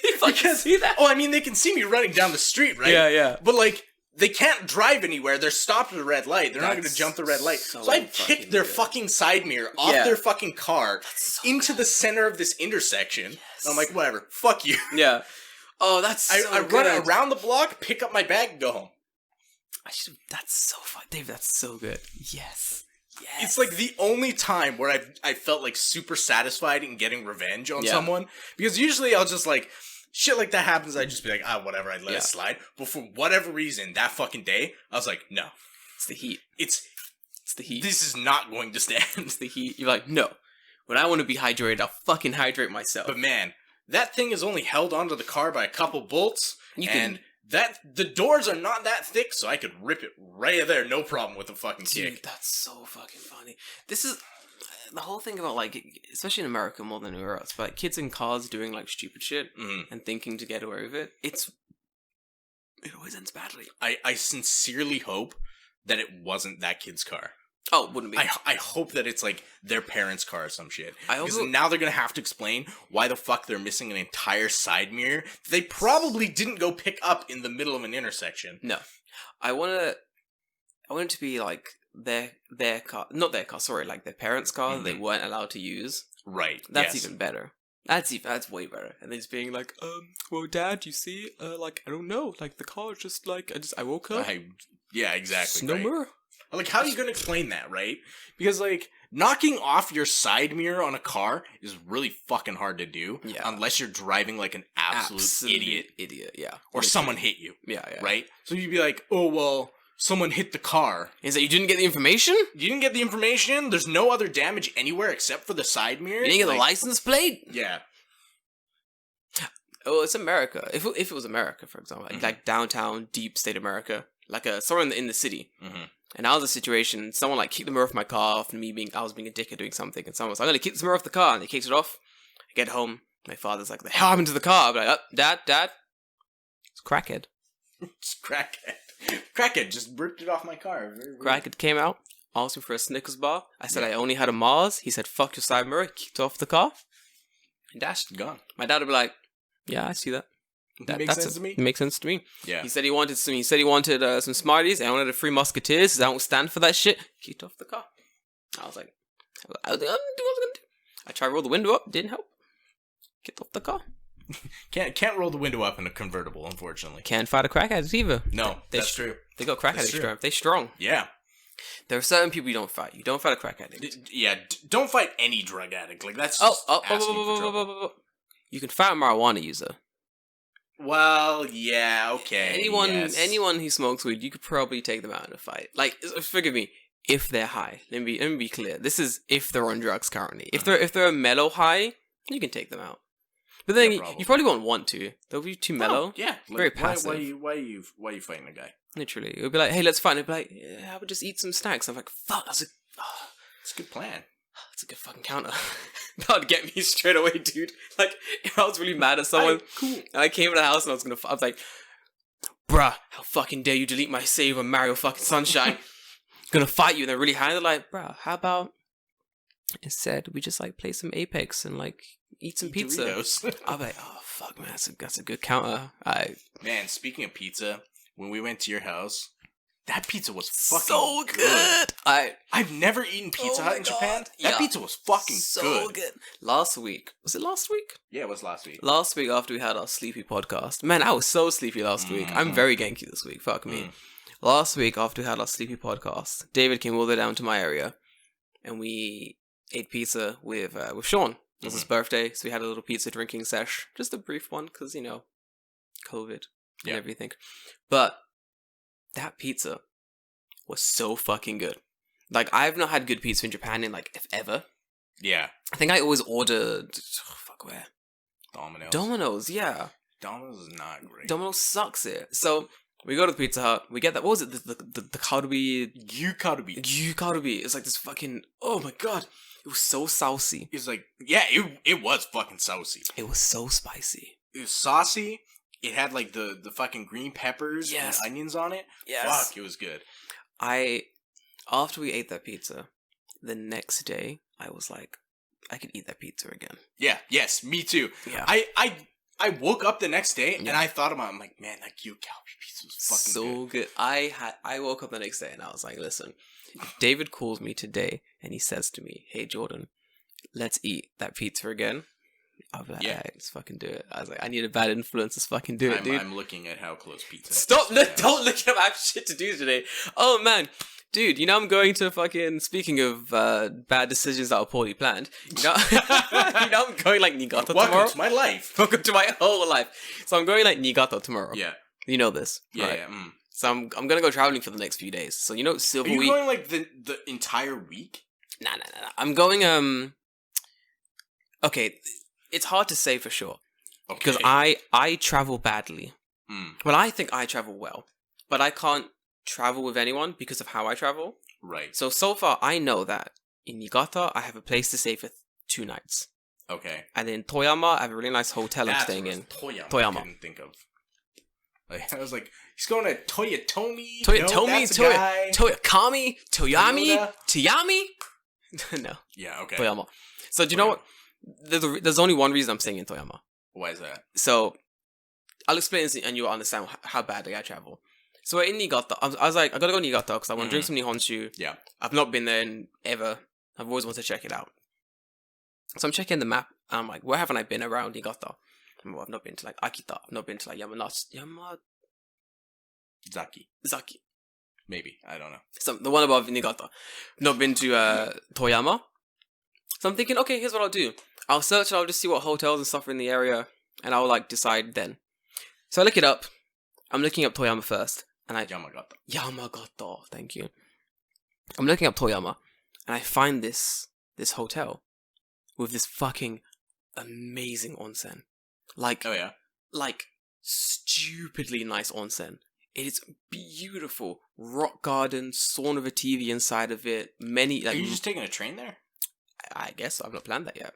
You fucking see that? Oh, I mean, they can see me running down the street, right? Yeah. But, like, they can't drive anywhere. They're stopped at a red light. They're not going to jump the red light. So I kicked their fucking side mirror off their fucking car into the center of this intersection. Yes. And I'm like, whatever. Fuck you. Yeah. Oh, that's so I run around the block, pick up my bag, and go home. That's so fun. Dave, that's so good. Yes. Yes. It's like the only time where I felt like super satisfied in getting revenge on someone. Because usually I'll just like, shit like that happens, I'd just be like, whatever, I'd let it slide. But for whatever reason, that fucking day, I was like, no. It's the heat. It's the heat. This is not going to stand. It's the heat. You're like, no. When I want to be hydrated, I'll fucking hydrate myself. But man, that thing is only held onto the car by a couple bolts. The doors are not that thick, so I could rip it right there, no problem with a fucking kick. Dude, that's so fucking funny. This is the whole thing about, like, especially in America more than anywhere else, but like, kids in cars doing like stupid shit and thinking to get away with it. It always ends badly. I sincerely hope that it wasn't that kid's car. Oh, it wouldn't be. I hope that it's like their parents' car or some shit. Because now they're gonna have to explain why the fuck they're missing an entire side mirror that they probably didn't go pick up in the middle of an intersection. No, I want it to be like their car, not their car. Sorry, like their parents' car that they weren't allowed to use. Right. That's even better. That's way better. And then just being like, well, Dad, you see, like I don't know, like the car just like I woke up. Yeah, exactly. No mirror. Like, how are you going to explain that, right? Because, like, knocking off your side mirror on a car is really fucking hard to do. Yeah. Unless you're driving like an absolute idiot. Yeah. Or someone hit you. Yeah. Right? So you'd be like, oh, well, someone hit the car. Is that you didn't get the information? You didn't get the information? There's no other damage anywhere except for the side mirror? You didn't get the license plate? Yeah. Oh, it's America. If it was America, for example, like downtown, deep state America, like somewhere in the city. And I was a situation, someone like kicked the mirror off my car off and I was being a dickhead doing something, and someone was like, I'm gonna kick the mirror off the car, and they kicked it off. I get home, my father's like, the hell happened to the car? I'm like, Dad, it's crackhead. It's crackhead. Crackhead just ripped it off my car. Crackhead came out, asked me for a Snickers bar. I said I only had a Mars. He said, fuck your side mirror, kicked off the car, and dashed. Gone. My dad would be like, yeah, I see that. Makes sense to me. It makes sense to me. Yeah. He said he wanted some Smarties. I wanted a Free Musketeers. I don't stand for that shit. Kicked off the car. I was like, I was gonna do. I tried to roll the window up. Didn't help. Kicked off the car. Can't roll the window up in a convertible, unfortunately. Can't fight a crackhead either. No, that's true. They got crack addicts. They strong. Yeah. There are certain people you don't fight. You don't fight a crack addict. Yeah. Don't fight any drug addict. Like that's just asking for trouble. You can fight a marijuana user. Well, yeah, okay. Anyone who smokes weed, you could probably take them out in a fight. Like, forgive me, if they're high. Let me be clear. This is if they're on drugs currently. If they're a mellow high, you can take them out. But then you probably won't want to. They'll be too mellow. Yeah, very passive. Why are you fighting a guy? Literally, it would be like, hey, let's fight. And it'd be like, yeah, how about just eat some snacks? I'm like, fuck, that's a good plan. That's a good fucking counter. That would get me straight away, dude. Like, if I was really mad at someone, cool. And I came to the house and I was like, bruh, how fucking dare you delete my save on Mario fucking Sunshine? Gonna fight you. And they're really high. They're like, bruh, how about instead we just like play some Apex and like eat some pizza? I'm like, oh fuck, man, that's a good counter. Man, speaking of pizza, when we went to your house, that pizza was fucking so good. I've never eaten Pizza Hut in Japan. That pizza was fucking so good. Last week. Was it last week? Yeah, it was last week. Last week after we had our sleepy podcast. Man, I was so sleepy last week. I'm very Genki this week. Fuck me. Last week after we had our sleepy podcast, David came all the way down to my area and we ate pizza with Sean. It was his birthday, so we had a little pizza drinking sesh. Just a brief one, because, you know, COVID and everything. But that pizza was so fucking good. Like, I've not had good pizza in Japan in, like, if ever. Yeah. I think I always ordered... where? Domino's. Domino's, yeah. Domino's is not great. Domino's sucks it. So, We go to the Pizza Hut. We get that. What was it? The karubi. Karubi. It's like this fucking. Oh my god! It was so saucy. It's like, yeah, it was fucking saucy. It was so spicy. It was saucy. It had like the fucking green peppers and onions on it. Yes. Fuck, it was good. After we ate that pizza, the next day I was like, I could eat that pizza again. Yeah. Yes. Me too. Yeah. I woke up the next day and I thought about it. I'm like, man, that cute Calbee pizza was fucking so good. I woke up the next day and I was like, listen, if David calls me today and he says to me, hey Jordan, let's eat that pizza again. I'll be like, yeah, let's fucking do it. I was like, I need a bad influence. Let's fucking do it, dude. I'm looking at how close pizza. Stop! Don't look at. I have shit to do today. Oh man, dude, you know I'm going to fucking. Speaking of bad decisions that are poorly planned, you know, I'm going like Niigata tomorrow. Welcome to my life. Welcome to my whole life. So I'm going like Niigata tomorrow. Yeah, you know this. Yeah, right? yeah. So I'm gonna go traveling for the next few days. So you know, Silver Week. Week. Are you going like the entire week? Nah. I'm going. Okay. It's hard to say for sure because I travel badly. Well, I think I travel well, but I can't travel with anyone because of how I travel. Right. So far, I know that in Niigata, I have a place to stay for 2 nights. Okay. And in Toyama, I have a really nice hotel I'm staying in. Toyama. I didn't think of. Like, I was like, he's going to Toyotomi. Toyakami, Toyami. No. Yeah. Okay. Toyama. So do you know what? There's only one reason I'm staying in Toyama. Why is that? So, I'll explain this and you'll understand how badly I travel. So, we're in Niigata. I was like, I gotta go to Niigata because I want to drink some Nihonshu. Yeah. I've not been there in ever. I've always wanted to check it out. So, I'm checking the map and I'm like, where haven't I been around Niigata? Well, I've not been to like Akita. I've not been to like Zaki. Maybe. I don't know. So, the one above Niigata. Not been to Toyama. So I'm thinking, okay, here's what I'll do. I'll search and I'll just see what hotels and stuff are in the area, and I'll like decide then. So I look it up. I'm looking up Toyama first, and Yamagata. Thank you. I'm looking up Toyama, and I find this hotel with this fucking amazing onsen. Like, oh yeah, like stupidly nice onsen. It is beautiful. Rock garden, sauna with a TV inside of it. Many like. Are you just taking a train there? I guess I've not planned that yet.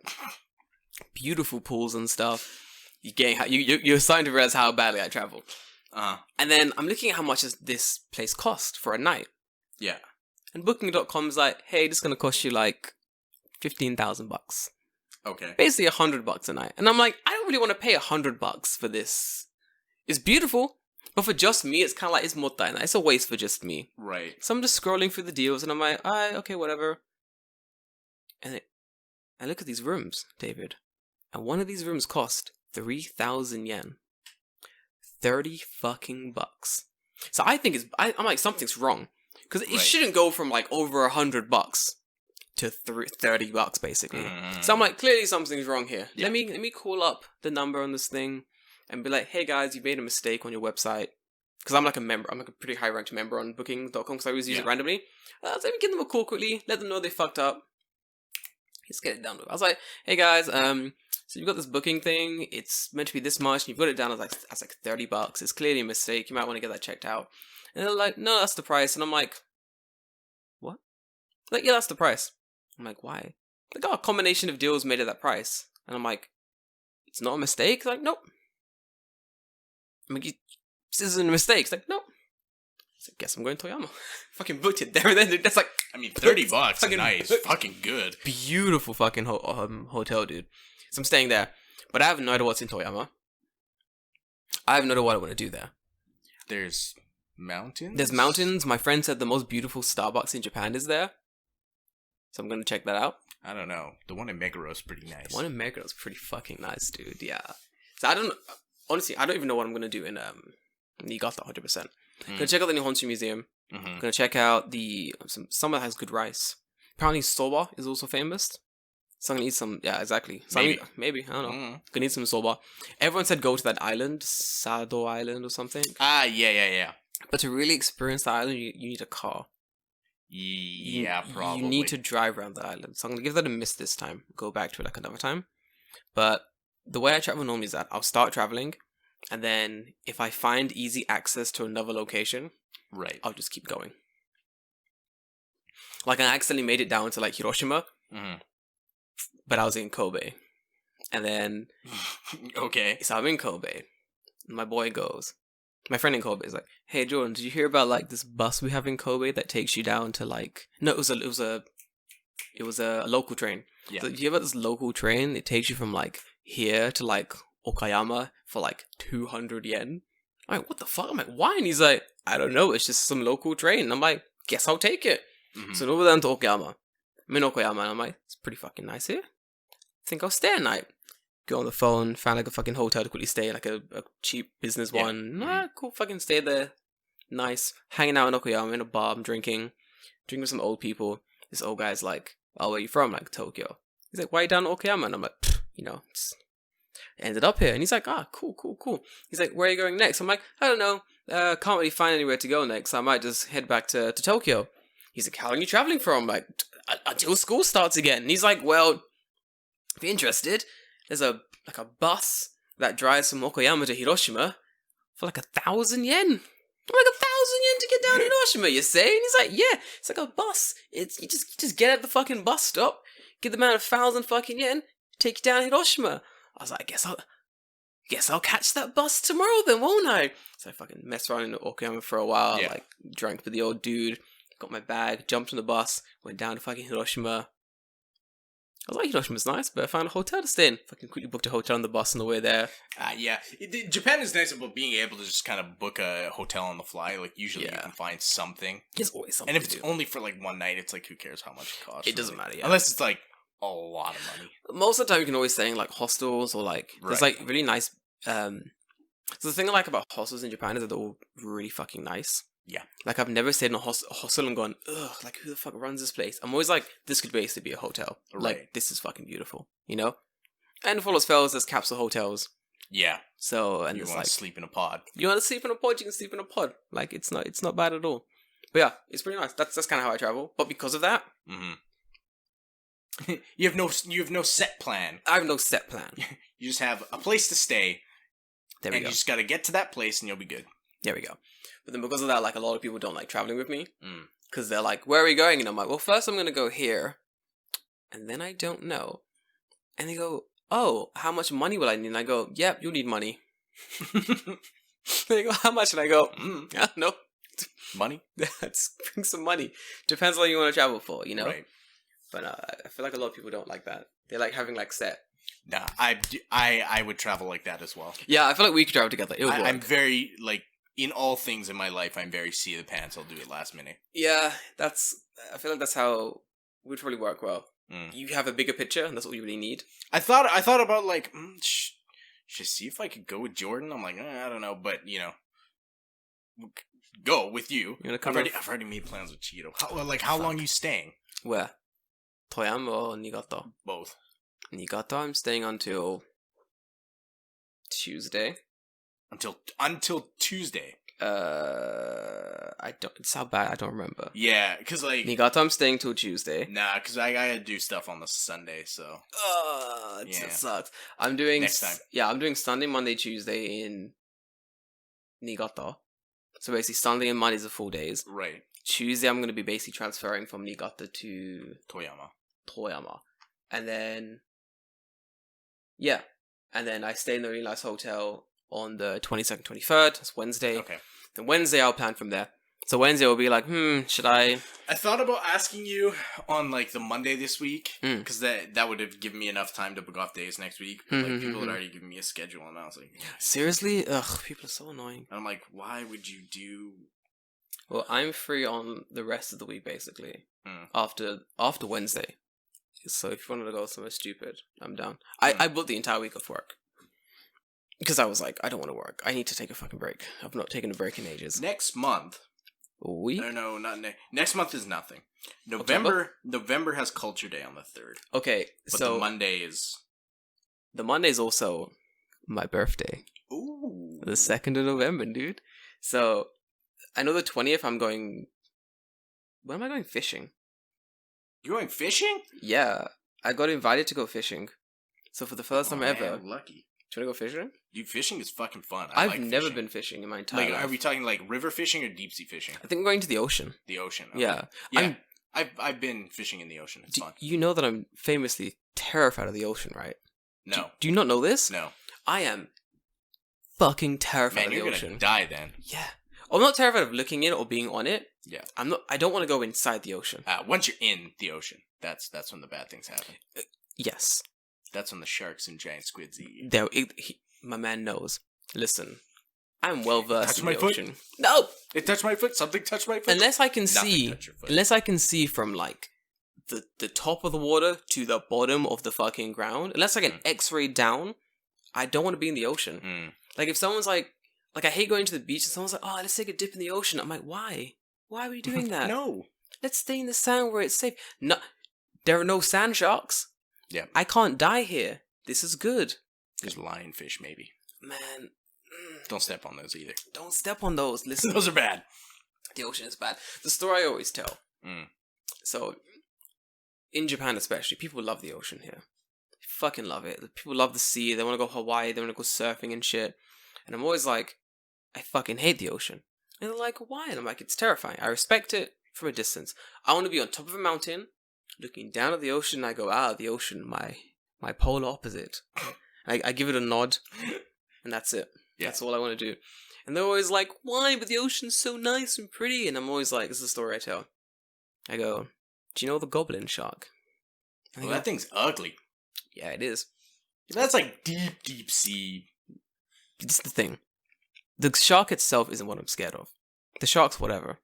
Beautiful pools and stuff. You're starting to realize how badly I travel. And then I'm looking at how much this place cost for a night. Yeah. And Booking.com's like, hey, this is gonna cost you like $15,000. Okay. Basically $100 a night. And I'm like, I don't really want to pay $100 for this. It's beautiful, but for just me, it's kind of like it's mottai. It's a waste for just me. Right. So I'm just scrolling through the deals, and I'm like, alright, okay, whatever. And I look at these rooms, David, and one of these rooms cost 3,000 yen. 30 fucking bucks. So I think I'm like, something's wrong. Because it shouldn't go from like over $100 to $30 basically. So I'm like, clearly something's wrong here. Yeah. Let me call up the number on this thing and be like, hey guys, you made a mistake on your website. Because I'm like a member. I'm like a pretty high ranked member on Booking.com because I always use it randomly. So let me give them a call quickly. Let them know they fucked up. Let's get it done with. I was like, hey guys, so you've got this booking thing. It's meant to be this much, and you've got it down as like $30. It's clearly a mistake. You might want to get that checked out. And they're like, no, that's the price. And I'm like, what? Like, yeah, that's the price. I'm like, why? Like, oh, a combination of deals made it that price. And I'm like, it's not a mistake? They're like, nope. I'm like, this isn't a mistake. It's like, nope. So I guess I'm going to Toyama. Fucking booked it there and then. That's like, I mean, $30 a night is fucking good. Beautiful fucking hotel, dude. So I'm staying there, but I have no idea what's in Toyama. I have no idea what I want to do there. There's mountains. There's mountains. My friend said the most beautiful Starbucks in Japan is there, so I'm gonna check that out. I don't know. The one in Meguro is pretty nice. The one in Meguro is pretty fucking nice, dude. Yeah. So I don't even know what I'm gonna do in Niigata 100%. Gonna check out the Nihonshu Museum. Gonna check out the some that has good rice. Apparently soba is also famous. So I'm gonna eat some. Yeah, exactly. So maybe I don't know. Gonna eat some soba. Everyone said go to that island, Sado Island or something. Yeah. But to really experience the island, you need a car. Yeah, probably. You need to drive around the island. So I'm gonna give that a miss this time. Go back to it like another time. But the way I travel normally is that I'll start traveling. And then if I find easy access to another location, Right. I'll just keep going. Like, I accidentally made it down to, like, Hiroshima, but I was in Kobe. And then... Okay. So I'm in Kobe. My boy goes... My friend in Kobe is like, hey, Jordan, did you hear about, like, this bus we have in Kobe that takes you down to, like... No, it was a local train. Yeah. So, do you hear about this local train? It takes you from, like, here to, like, Okayama for, like, 200 yen. I'm like, what the fuck? I'm like, why? And he's like, I don't know. It's just some local train. And I'm like, guess I'll take it. So over there to Okayama. I'm in Okayama, and I'm like, it's pretty fucking nice here. I think I'll stay a night. Go on the phone, find like a fucking hotel to quickly stay, like a cheap business one. Cool, fucking stay there. Nice. Hanging out in Okayama in a bar, I'm drinking with some old people. This old guy's like, oh, where are you from? I'm like, Tokyo. He's like, why are you down in Okayama? And I'm like, just ended up here. And he's like, cool. He's like, where are you going next? I'm like, I don't know. Can't really find anywhere to go next. So I might just head back to Tokyo. He's like, how long are you traveling for? I'm like, until school starts again. And he's like, well, if you're interested, there's a bus that drives from Okayama to Hiroshima for like 1,000 yen. I'm like, 1,000 yen to get down to Hiroshima, you say? And he's like, yeah, it's like a bus. It's you just get at the fucking bus stop, get the man 1,000 fucking yen, take you down to Hiroshima. I was like, guess I'll catch that bus tomorrow then, won't I? So I fucking messed around in Okayama for a while, like drank with the old dude, got my bag, jumped on the bus, went down to fucking Hiroshima. I was like, Hiroshima's nice, but I found a hotel to stay in. Fucking quickly booked a hotel on the bus on the way there. Yeah. Japan is nice about being able to just kind of book a hotel on the fly. Like, usually you can find something. There's always something. And if it's only for like one night, it's like, who cares how much it costs? It doesn't matter, Unless it's like a lot of money. Most of the time you can always stay in like hostels or like, there's like really nice, so the thing I like about hostels in Japan is that they're all really fucking nice. Yeah. Like, I've never stayed in a hostel and gone, ugh, like, who the fuck runs this place? I'm always like, this could basically be a hotel. Right. Like, this is fucking beautiful, you know? And for those fellas, there's capsule hotels. Yeah. So, and you it's want like... to sleep in a pod. You want to sleep in a pod, you can sleep in a pod. Like, it's not bad at all. But yeah, it's pretty nice. That's kind of how I travel. But because of that... you have no set plan. I have no set plan. You just have a place to stay. There we go. You just got to get to that place and you'll be good. There we go. But then because of that, like, a lot of people don't like traveling with me. Because they're like, where are we going? And I'm like, well, first I'm going to go here. And then I don't know. And they go, oh, how much money will I need? And I go, yep, you'll need money. They go, how much? And I go, I don't know. Money? Let's bring some money. Depends on what you want to travel for, you know? Right. But I feel like a lot of people don't like that. They like having, like, set. Nah, I would travel like that as well. Yeah, I feel like we could travel together. It would work. I'm very, like, in all things in my life, I'm very seat of the pants. I'll do it last minute. Yeah, I feel like that's how would probably work well. You have a bigger picture, and that's what you really need. I thought about, like, should I see if I could go with Jordan? I'm like, I don't know, but, you know, go with you. I've already made plans with Cheeto. How long are you staying? Where? Toyama or Niigata? Both. Niigata, I'm staying until Tuesday. Until Tuesday. It's how bad, I don't remember. Yeah, because, like... Niigata, I'm staying till Tuesday. Nah, because I gotta do stuff on the Sunday, so... It sucks. I'm doing... Next time. Yeah, I'm doing Sunday, Monday, Tuesday in Niigata. So basically, Sunday and Monday is the full days. Right. Tuesday, I'm going to be basically transferring from Niigata to... Toyama. And then... Yeah. And then I stay in the really nice hotel on the 22nd, 23rd. That's Wednesday. Okay. Then Wednesday, I'll plan from there. So Wednesday will be like, should I... I thought about asking you on, like, the Monday this week, because that would have given me enough time to book off days next week. But, like, people had already given me a schedule, and I was like... Seriously? Ugh, people are so annoying. And I'm like, why would you do... Well, I'm free on the rest of the week, basically. After Wednesday. So if you wanted to go somewhere stupid, I'm down. I booked the entire week of work. Because I was like, I don't want to work. I need to take a fucking break. I've not taken a break in ages. Next month... No, not next month is nothing. November has Culture Day on the 3rd. Okay, but the Monday is... The Monday is also my birthday. Ooh. The 2nd of November, dude. So, I know the 20th I'm going... When am I going fishing? You're going fishing? Yeah. I got invited to go fishing. So for the first time ever... Man, lucky. Do you want to go fishing? Dude, fishing is fucking fun. I've never been fishing in my entire life. Are we talking like river fishing or deep sea fishing? I think we're going to the ocean. The ocean. Okay. Yeah. Yeah. I've been fishing in the ocean. It's fun. You know that I'm famously terrified of the ocean, right? No. Do you not know this? No. I am fucking terrified of the ocean. You're gonna die then. Yeah. I'm not terrified of looking in or being on it. Yeah. I don't want to go inside the ocean. Once you're in the ocean, that's when the bad things happen. Yes. That's when the sharks and giant squids eat you. My man knows. Listen, I'm well versed in the ocean. Foot? No! It touched my foot. Something touched my foot. Unless I can see from like the top of the water to the bottom of the fucking ground, unless I can X-ray down, I don't want to be in the ocean. Like if someone's like I hate going to the beach and someone's like, oh, let's take a dip in the ocean. I'm like, why? Why are we doing that? No. Let's stay in the sand where it's safe. No, there are no sand sharks. Yeah. I can't die here. This is good. There's lionfish, maybe. Man. Don't step on those either. Don't step on those. Listen. Those are bad. The ocean is bad. The story I always tell. So, in Japan especially, people love the ocean here. They fucking love it. People love the sea. They want to go Hawaii. They want to go surfing and shit. And I'm always like, I fucking hate the ocean. And they're like, why? And I'm like, it's terrifying. I respect it from a distance. I want to be on top of a mountain, looking down at the ocean. I go, the ocean, my polar opposite. I give it a nod, and that's it. Yeah. That's all I want to do. And they're always like, why? But the ocean's so nice and pretty. And I'm always like, this is the story I tell. I go, do you know the goblin shark? Well, that thing's ugly. Yeah, it is. That's like deep, deep sea. This is the thing. The shark itself isn't what I'm scared of. The shark's whatever.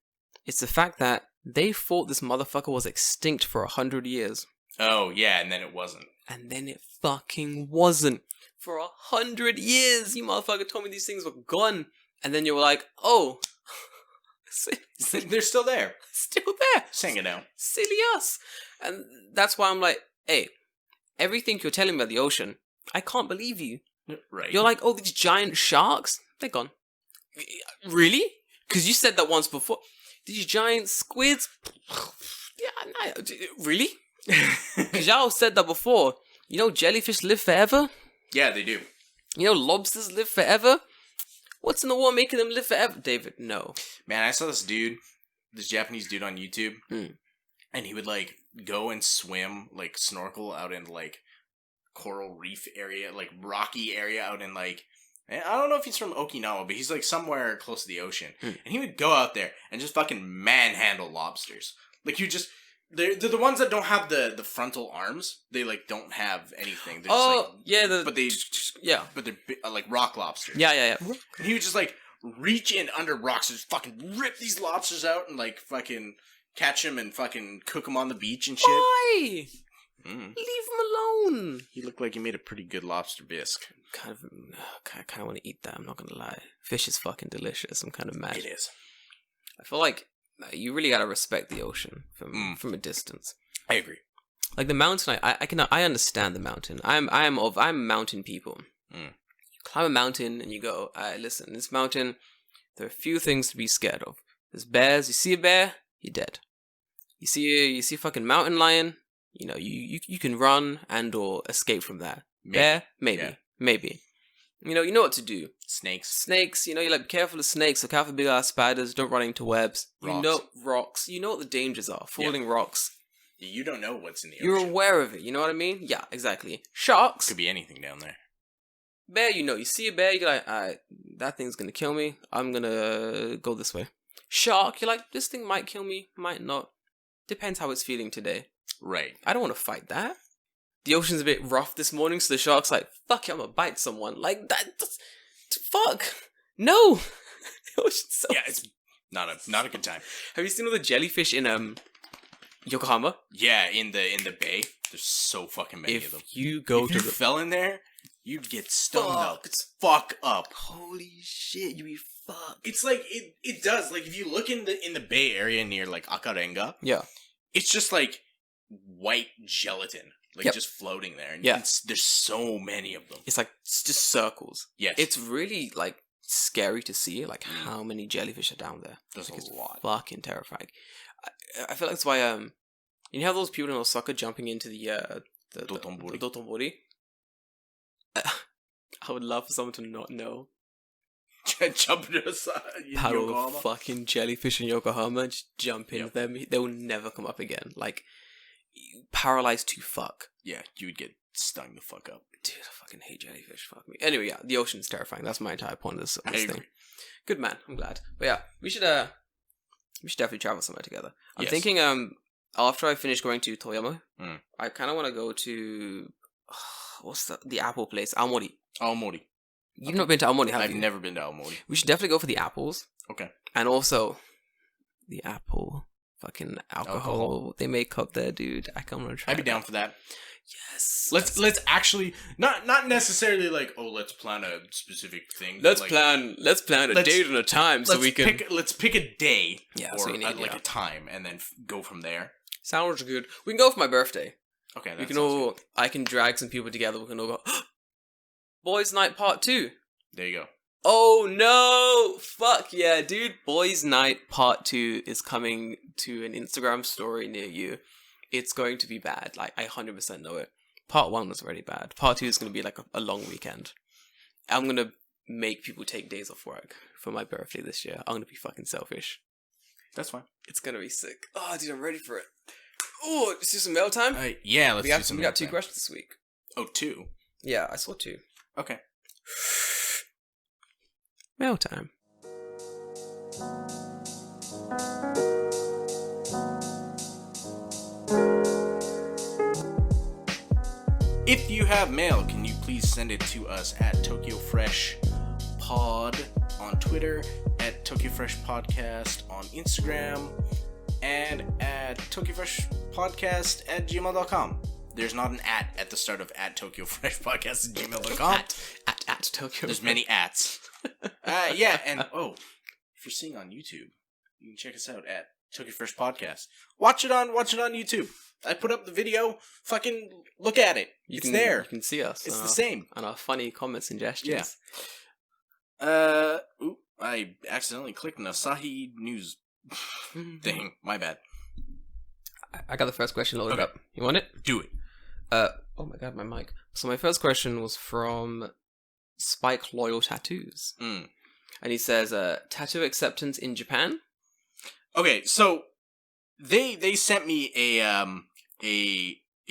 It's the fact that they thought this motherfucker was extinct for 100 years. Oh, yeah, and then it wasn't. And then it fucking wasn't. For 100 years, you motherfucker told me these things were gone. And then you were like, oh. They're still there. Still there. Sing it out. Silly us. And that's why I'm like, hey, everything you're telling me about the ocean, I can't believe you. Right. You're like, oh, these giant sharks? They're gone. Really? Because you said that once before. These giant squids? Yeah, no, really? Because y'all said that before. You know jellyfish live forever? Yeah, they do. You know lobsters live forever? What's in the water making them live forever? David, no. Man, I saw this Japanese dude on YouTube, and he would like go and swim, like snorkel out in like coral reef area, like rocky area out in like, I don't know if he's from Okinawa, but he's like somewhere close to the ocean. And he would go out there and just fucking manhandle lobsters. Like they're the ones that don't have the frontal arms. They like don't have anything. They're but they're like rock lobsters. Yeah. And he would just like reach in under rocks and just fucking rip these lobsters out and like fucking catch them and fucking cook them on the beach and shit. Why? Leave him alone. He looked like he made a pretty good lobster bisque. I kind of want to eat that. I'm not gonna lie. Fish is fucking delicious. I'm kind of mad. It is. I feel like you really gotta respect the ocean from a distance. I agree. Like the mountain, I understand the mountain. I'm mountain people. You climb a mountain and you go, listen, this mountain, there are a few things to be scared of. There's bears. You see a bear, you're dead. You see a fucking mountain lion. You know, you can run and or escape from that. Bear, maybe. You know what to do. Snakes. You know, you like be careful of snakes. Look out for big ass spiders. Don't run into webs. Rocks. You know what the dangers are. Falling rocks. You don't know what's in the ocean. You're aware of it. You know what I mean? Yeah, exactly. Sharks. Could be anything down there. Bear, you see a bear, you're like, alright, that thing's gonna kill me. I'm gonna go this way. Shark, you're like, this thing might kill me, might not. Depends how it's feeling today. Right. I don't want to fight that. The ocean's a bit rough this morning, so the shark's like, fuck it, I'm gonna bite someone. Like, fuck. No. The ocean's so... Yeah, it's not a good time. Have you seen all the jellyfish in, Yokohama? Yeah, in the bay. There's so fucking many of them. If you fell in there, you'd get stung up. Fuck up. Holy shit, you'd be fucked. It's like, it does. Like, if you look in the bay area near, like, Akarenga. Yeah. It's just, like, white gelatin. Like, just floating there. And there's so many of them. It's like, it's just circles. Yes. It's really, like, scary to see, like, how many jellyfish are down there. There's like, a lot. Fucking terrifying. I feel like that's why, you have those people in Osaka jumping into the Dotonbori? I would love for someone to not know. Jump into in Paddle Yokohama. fucking jellyfish in Yokohama, just jump into them. They will never come up again. Like, paralyzed to fuck. Yeah, you would get stung the fuck up. Dude, I fucking hate jellyfish. Fuck me. Anyway, yeah, the ocean's terrifying. That's my entire point of this thing. Good man. I'm glad. But yeah, we should definitely travel somewhere together. I'm thinking after I finish going to Toyama, I kind of want to go to what's the apple place? Aomori. Aomori. You've not been to Aomori, have you? I've never been to Aomori. We should definitely go for the apples. Okay. And also the apple fucking alcohol they make up there, dude. I can't want to try. I'd be down for that. Yes. Let's actually not necessarily like, oh, let's plan a specific thing. Let's like, plan a date and a time so we can let's pick a day or a time and then go from there. Sounds good. We can go for my birthday. Okay, we can all good. I can drag some people together. We can all go Boys Night Part 2. There you go. Oh no! Fuck yeah, dude. Boys Night Part 2 is coming to an Instagram story near you. It's going to be bad. Like, I 100% know it. Part 1 was already bad. Part 2 is going to be like a long weekend. I'm going to make people take days off work for my birthday this year. I'm going to be fucking selfish. That's fine. It's going to be sick. Oh, dude, I'm ready for it. Oh, let's do some mail time? Yeah, let's do some We got 2 questions this week. Oh, 2? Yeah, I saw 2. Okay. Mail time. If you have mail, can you please send it to us at Tokyo Fresh Pod on Twitter, at Tokyo Fresh Podcast on Instagram, and at Tokyo Fresh Podcast at gmail.com. There's not an at the start of at Tokyo Fresh Podcast at gmail.com. At Tokyo. There's many ats. Yeah, and if you're seeing on YouTube, you can check us out at Tokyo Fresh Podcast. Watch it on YouTube. I put up the video. Fucking look at it. It's there. You can see us. It's the same. And our funny comments and gestures. Yeah. I accidentally clicked an Asahi News thing. My bad. I got the first question loaded up. You want it? Do it. Oh my god, my mic. So my first question was from Spike Loyal Tattoos. And he says, tattoo acceptance in Japan? Okay, so they sent me a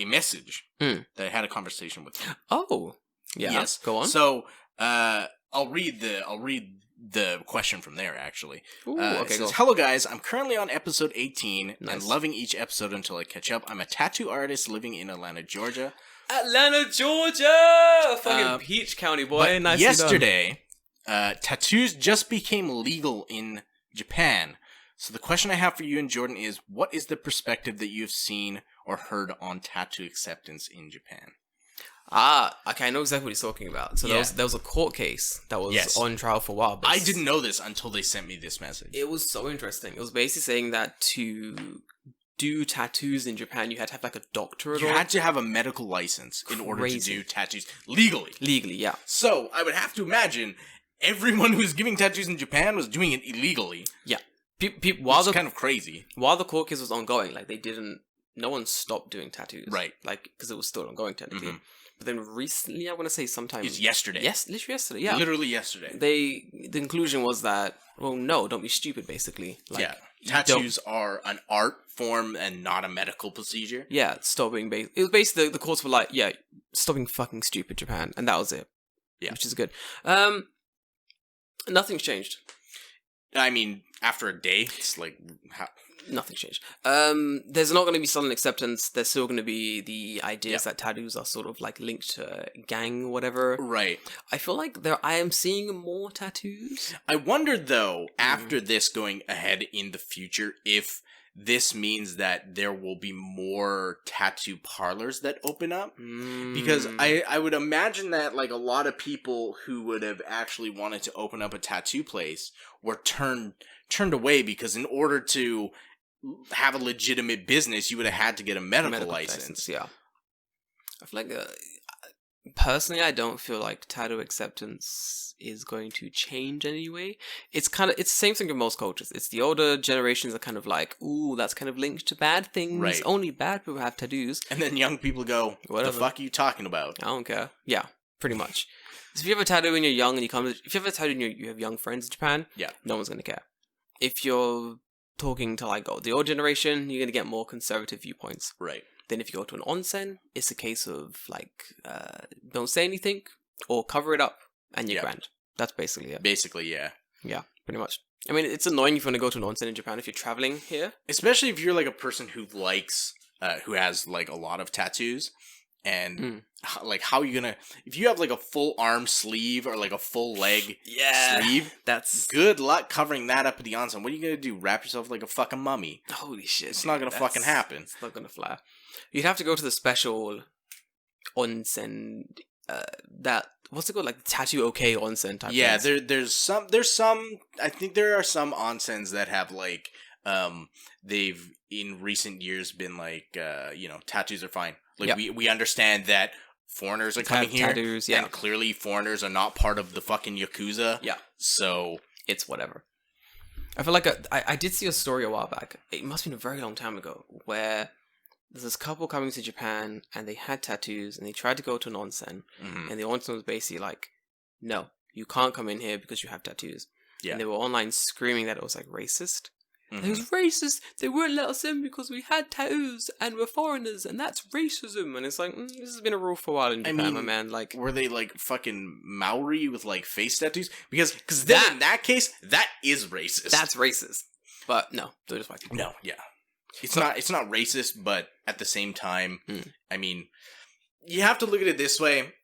message that I had a conversation with them. Oh. Yeah. Yes. Go on. So I'll read the question from there, actually. Ooh, okay, it says, hello guys, I'm currently on episode 18 and loving each episode until I catch up. I'm a tattoo artist living in Atlanta, Georgia. Atlanta, Georgia! Fucking Peach County, boy. Nice. Yesterday, tattoos just became legal in Japan. So the question I have for you and Jordan is, what is the perspective that you've seen or heard on tattoo acceptance in Japan? Okay, I know exactly what he's talking about. So there was a court case that was on trial for a while. I didn't know this until they sent me this message. It was so interesting. It was basically saying that to do tattoos in Japan, you had to have like a doctorate. You had to have a medical license in order to do tattoos legally. Legally, yeah. So I would have to imagine everyone who was giving tattoos in Japan was doing it illegally. Yeah. While it's kind of crazy. While the court case was ongoing, like no one stopped doing tattoos. Right. Like, because it was still ongoing technically. Mm-hmm. But then recently, I want to say sometime... It's yesterday. Yes, literally yesterday, yeah. Literally yesterday. The conclusion was that, well, no, don't be stupid, basically. Like, yeah. Tattoos are an art form and not a medical procedure. Yeah, stop being... It was basically, the courts were like, yeah, stop being fucking stupid, Japan. And that was it. Yeah. Which is good. Nothing's changed. I mean, after a day, it's like... Nothing's changed. There's not going to be sudden acceptance. There's still going to be the ideas that tattoos are sort of like linked to gang or whatever. Right. I feel like I am seeing more tattoos. I wonder though, after this going ahead in the future, if this means that there will be more tattoo parlors that open up. Because I would imagine that like a lot of people who would have actually wanted to open up a tattoo place were turned away because in order to have a legitimate business, you would have had to get a medical license. Yeah. I feel like, personally, I don't feel like tattoo acceptance is going to change anyway. It's the same thing in most cultures. It's the older generations are kind of like, ooh, that's kind of linked to bad things. Right. Only bad people have tattoos. And then young people go, what the fuck are you talking about? I don't care. Yeah. pretty much. So if you have a tattoo when you're young and if you have a tattoo and you have young friends in Japan, Yeah. no one's gonna care. If you're talking to like the old generation, you're gonna get more conservative viewpoints. Right. Then if you go to an onsen, it's a case of like don't say anything or cover it up and you're grand. That's basically it. Basically, yeah. Yeah, pretty much. I mean, it's annoying if you want to go to an onsen in Japan if you're traveling here. Especially if you're like a person who likes, who has like a lot of tattoos. And like, how you gonna, if you have like a full arm sleeve or like a full leg sleeve, that's good luck covering that up at the onsen. What are you gonna do? Wrap yourself like a fucking mummy? Holy shit. It's not gonna fucking happen. It's not gonna fly. You'd have to go to the special onsen, what's it called? Like tattoo okay onsen type. Yeah, things. there's some, I think there are some onsens that have like, they've in recent years been like, tattoos are fine. Like, we understand that foreigners are coming here, tattoos, and clearly foreigners are not part of the fucking Yakuza. Yeah. So it's whatever. I feel like I did see a story a while back. It must have been a very long time ago, where there's this couple coming to Japan, and they had tattoos, and they tried to go to an onsen, and the onsen was basically like, no, you can't come in here because you have tattoos. Yeah. And they were online screaming that it was like racist. It was racist. They wouldn't let us in because we had tattoos and we're foreigners, and that's racism. And it's like, this has been a rule for a while in Japan, my man. Like, were they like fucking Maori with like face tattoos? Because then in that case, that is racist. That's racist. But no, they're just white people. No, yeah, it's not racist, but at the same time, I mean, you have to look at it this way.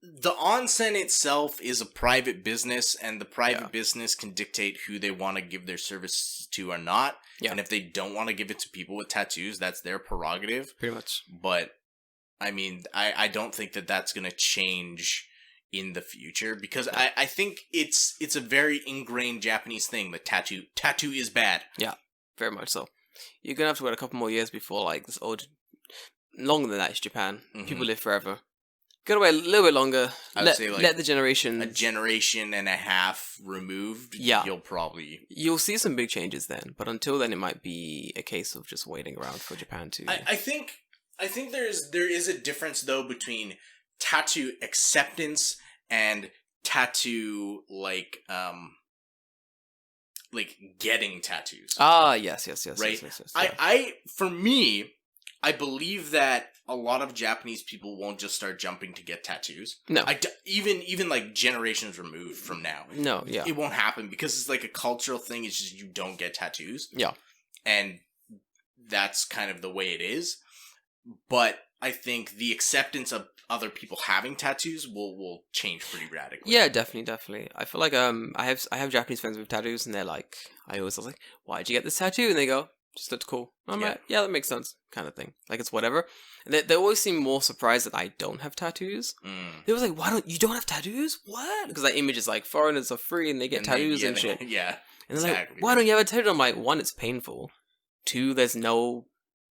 The onsen itself is a private business, and the private business can dictate who they want to give their service to or not. Yeah. And if they don't want to give it to people with tattoos, that's their prerogative. Pretty much. But, I mean, I don't think that that's going to change in the future, because I think it's a very ingrained Japanese thing, that tattoo is bad. Yeah, very much so. You're going to have to wait a couple more years before, like, this old... Longer than that is Japan. People live forever. Gotta wait a little bit longer. I would say, like, let the generation... A generation and a half removed, you'll see some big changes then. But until then, it might be a case of just waiting around for Japan to... I think there is a difference, though, between tattoo acceptance and tattoo, like getting tattoos. Ah, yes. Right? Yes. For me, I believe that a lot of Japanese people won't just start jumping to get tattoos. No. Even like generations removed from now. No, yeah. It won't happen because it's like a cultural thing. It's just you don't get tattoos. Yeah. And that's kind of the way it is. But I think the acceptance of other people having tattoos will change pretty radically. Yeah, definitely. I feel like I have Japanese friends with tattoos, and they're like, I was like, why'd you get this tattoo? And they go, just looks cool. I'm like, yeah, that makes sense, kind of thing. Like, it's whatever. And they always seem more surprised that I don't have tattoos. They was like, you don't have tattoos? What? Because that image is like, foreigners are free and they get tattoos and shit. Yeah. And they're like, why don't you have a tattoo? I'm like, one, it's painful. Two, there's no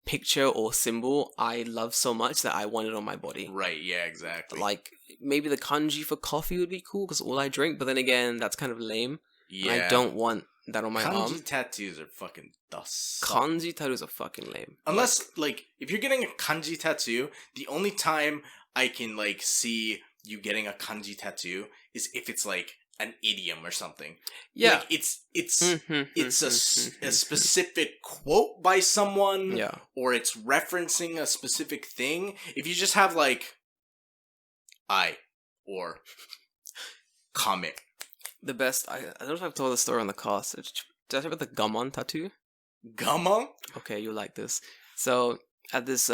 picture or symbol I love so much that I want it on my body. Right, yeah, exactly. Like, maybe the kanji for coffee would be cool because all I drink, but then again, that's kind of lame. Yeah. I don't want that on my arm. Kanji tattoos are fucking dust. Kanji tattoos are fucking lame. Unless, like, if you're getting a kanji tattoo, the only time I can, like, see you getting a kanji tattoo is if it's, like, an idiom or something. Yeah. Like, it's a specific quote by someone. Yeah. Or it's referencing a specific thing. If you just have, like, I or comic. The best, I don't know if I've told the story on the cast. Did I talk about the gammon tattoo? Gammon? Okay, you'll like this. So, at this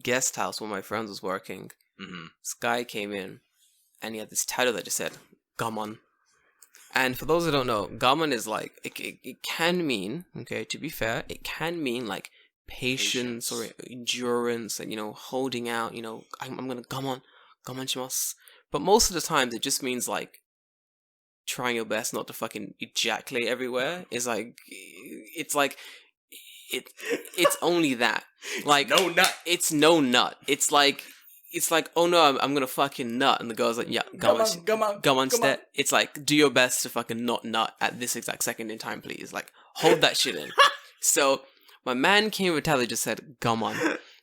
guest house where my friend was working, this guy came in, and he had this tattoo that just said, gammon. And for those who don't know, gammon is like, it can mean, okay, to be fair, it can mean like patience or endurance and, holding out, I'm gonna gammon shimasu. But most of the times, it just means like, trying your best not to fucking ejaculate everywhere is like, it's only that. Like, no nut. It's no nut. It's like, oh no, I'm gonna fucking nut. And the girl's like, yeah, come on. It's like, do your best to fucking not nut at this exact second in time, please. Like, hold that shit in. So, my man came with a tattoo that just said, come on.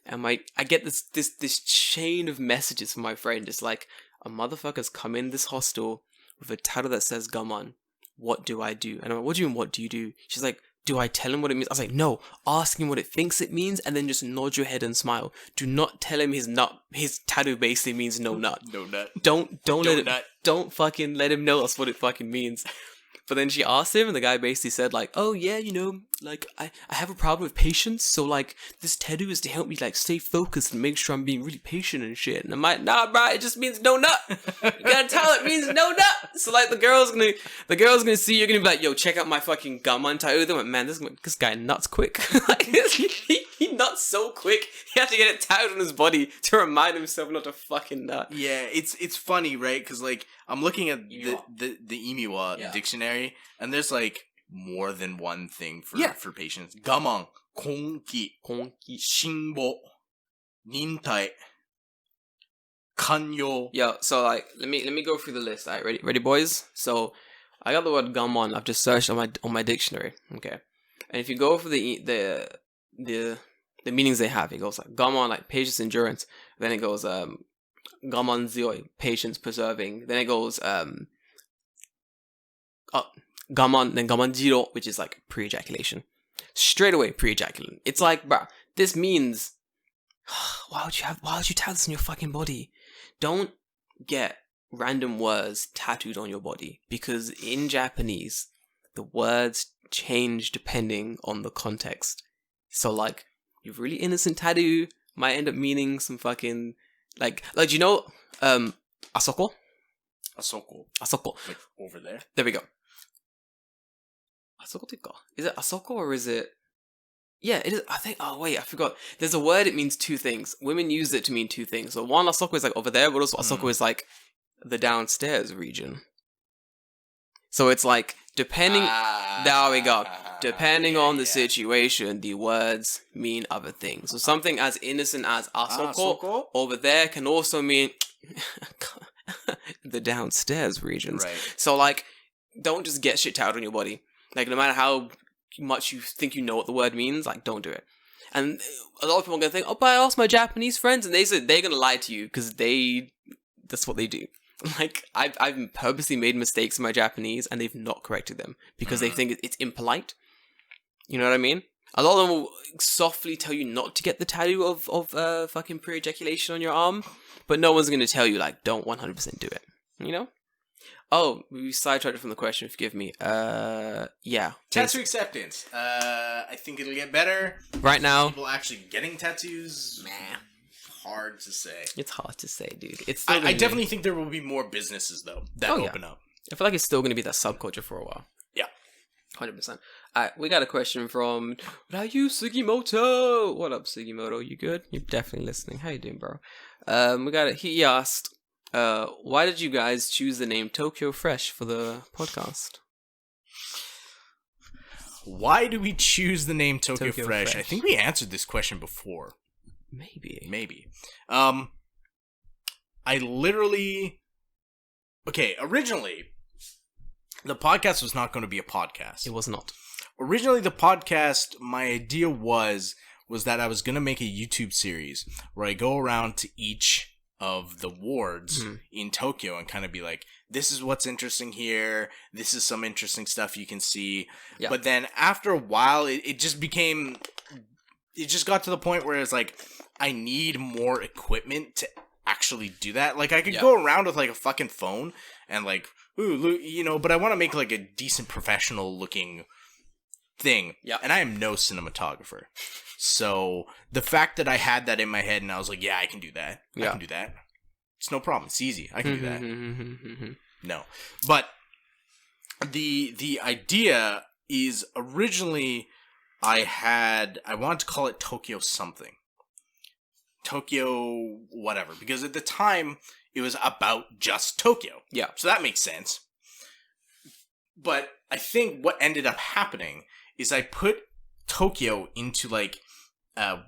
and I get this chain of messages from my friend. It's like, a motherfucker's come in this hostel with a tattoo that says "Gaman." What do I do? And I'm like, what do you mean, what do you do? She's like, do I tell him what it means? I was like, no, ask him what it thinks it means, and then just nod your head and smile. Do not tell him his tattoo basically means no nut. No nut. Don't fucking let him know that's what it fucking means. But then she asked him, and the guy basically said, like, oh yeah, you know, like, I have a problem with patience, so, like, this tattoo is to help me, like, stay focused and make sure I'm being really patient and shit. And I'm like, nah, bro, it just means no nut. You gotta tell it means no nut. So, like, the girl's gonna see, you're gonna be like, yo, check out my fucking gaman tattoo. They're like, man, this guy nuts quick. Like, he nuts so quick, he had to get it tattooed on his body to remind himself not to fucking nut. Yeah, it's funny, right? Because, like, I'm looking at the Imiwa dictionary, and there's, like, more than one thing for patience. Gaman, konki, shinbo, nintai, kanyo. Yeah, so, like, let me go through the list. All right, ready, boys? So, I got the word gaman. I've just searched on my dictionary. Okay, and if you go for the meanings they have, it goes like gaman, like patience, endurance. Then it goes gaman zioi, patience, preserving. Then it goes gaman, then gaman jiro, which is like pre-ejaculation. Straight away pre-ejaculation. It's like, bruh, this means why would you tattoo this on your fucking body? Don't get random words tattooed on your body, because in Japanese the words change depending on the context. So, like, your really innocent tattoo might end up meaning some fucking like you know, asoko? Asoko. Like, over there. There we go. Asoko teka. Is it asoko or is it? Yeah, it is. I think. Oh wait, I forgot. There's a word. It means two things. Women use it to mean two things. So one, asoko is like over there, but also asoko is like the downstairs region. So it's like depending. There we go. Depending on the situation, the words mean other things. So something as innocent as asoko over there can also mean the downstairs regions. Right. So, like, don't just get shit tattooed on your body. Like, no matter how much you think you know what the word means, like, don't do it. And a lot of people are going to think, oh, but I asked my Japanese friends, and they said they're going to lie to you, because that's what they do. Like, I've purposely made mistakes in my Japanese, and they've not corrected them, because they think it's impolite. You know what I mean? A lot of them will softly tell you not to get the tattoo of fucking pre-ejaculation on your arm, but no one's going to tell you, like, don't 100% do it. You know? Oh, we sidetracked from the question, forgive me. Yeah. Tattoo acceptance. I think it'll get better. Right now. People actually getting tattoos? Nah. Hard to say. It's hard to say, dude. I definitely think there will be more businesses, though, that open up. I feel like it's still going to be that subculture for a while. Yeah. 100%. Alright, we got a question from Ryu Sugimoto. What up, Sugimoto? You good? You're definitely listening. How you doing, bro? We got it. He asked, why did you guys choose the name Tokyo Fresh for the podcast? Why do we choose the name Tokyo Fresh? I think we answered this question before. Maybe. I literally... Okay, originally, the podcast was not going to be a podcast. It was not. Originally, the podcast, my idea was that I was going to make a YouTube series where I go around to each of the wards in Tokyo and kind of be like, this is what's interesting here. This is some interesting stuff you can see. Yeah. But then after a while, it just became... It just got to the point where it's like, I need more equipment to actually do that. Like, I could go around with, like, a fucking phone and, like, ooh, you know, but I want to make, like, a decent professional-looking thing. Yeah. And I am no cinematographer. So, the fact that I had that in my head and I was like, yeah, I can do that. Yeah. I can do that. It's no problem. It's easy. I can do that. No. But the idea is originally... I wanted to call it Tokyo something. Tokyo whatever. Because at the time, it was about just Tokyo. Yeah. So that makes sense. But I think what ended up happening is I put Tokyo into like a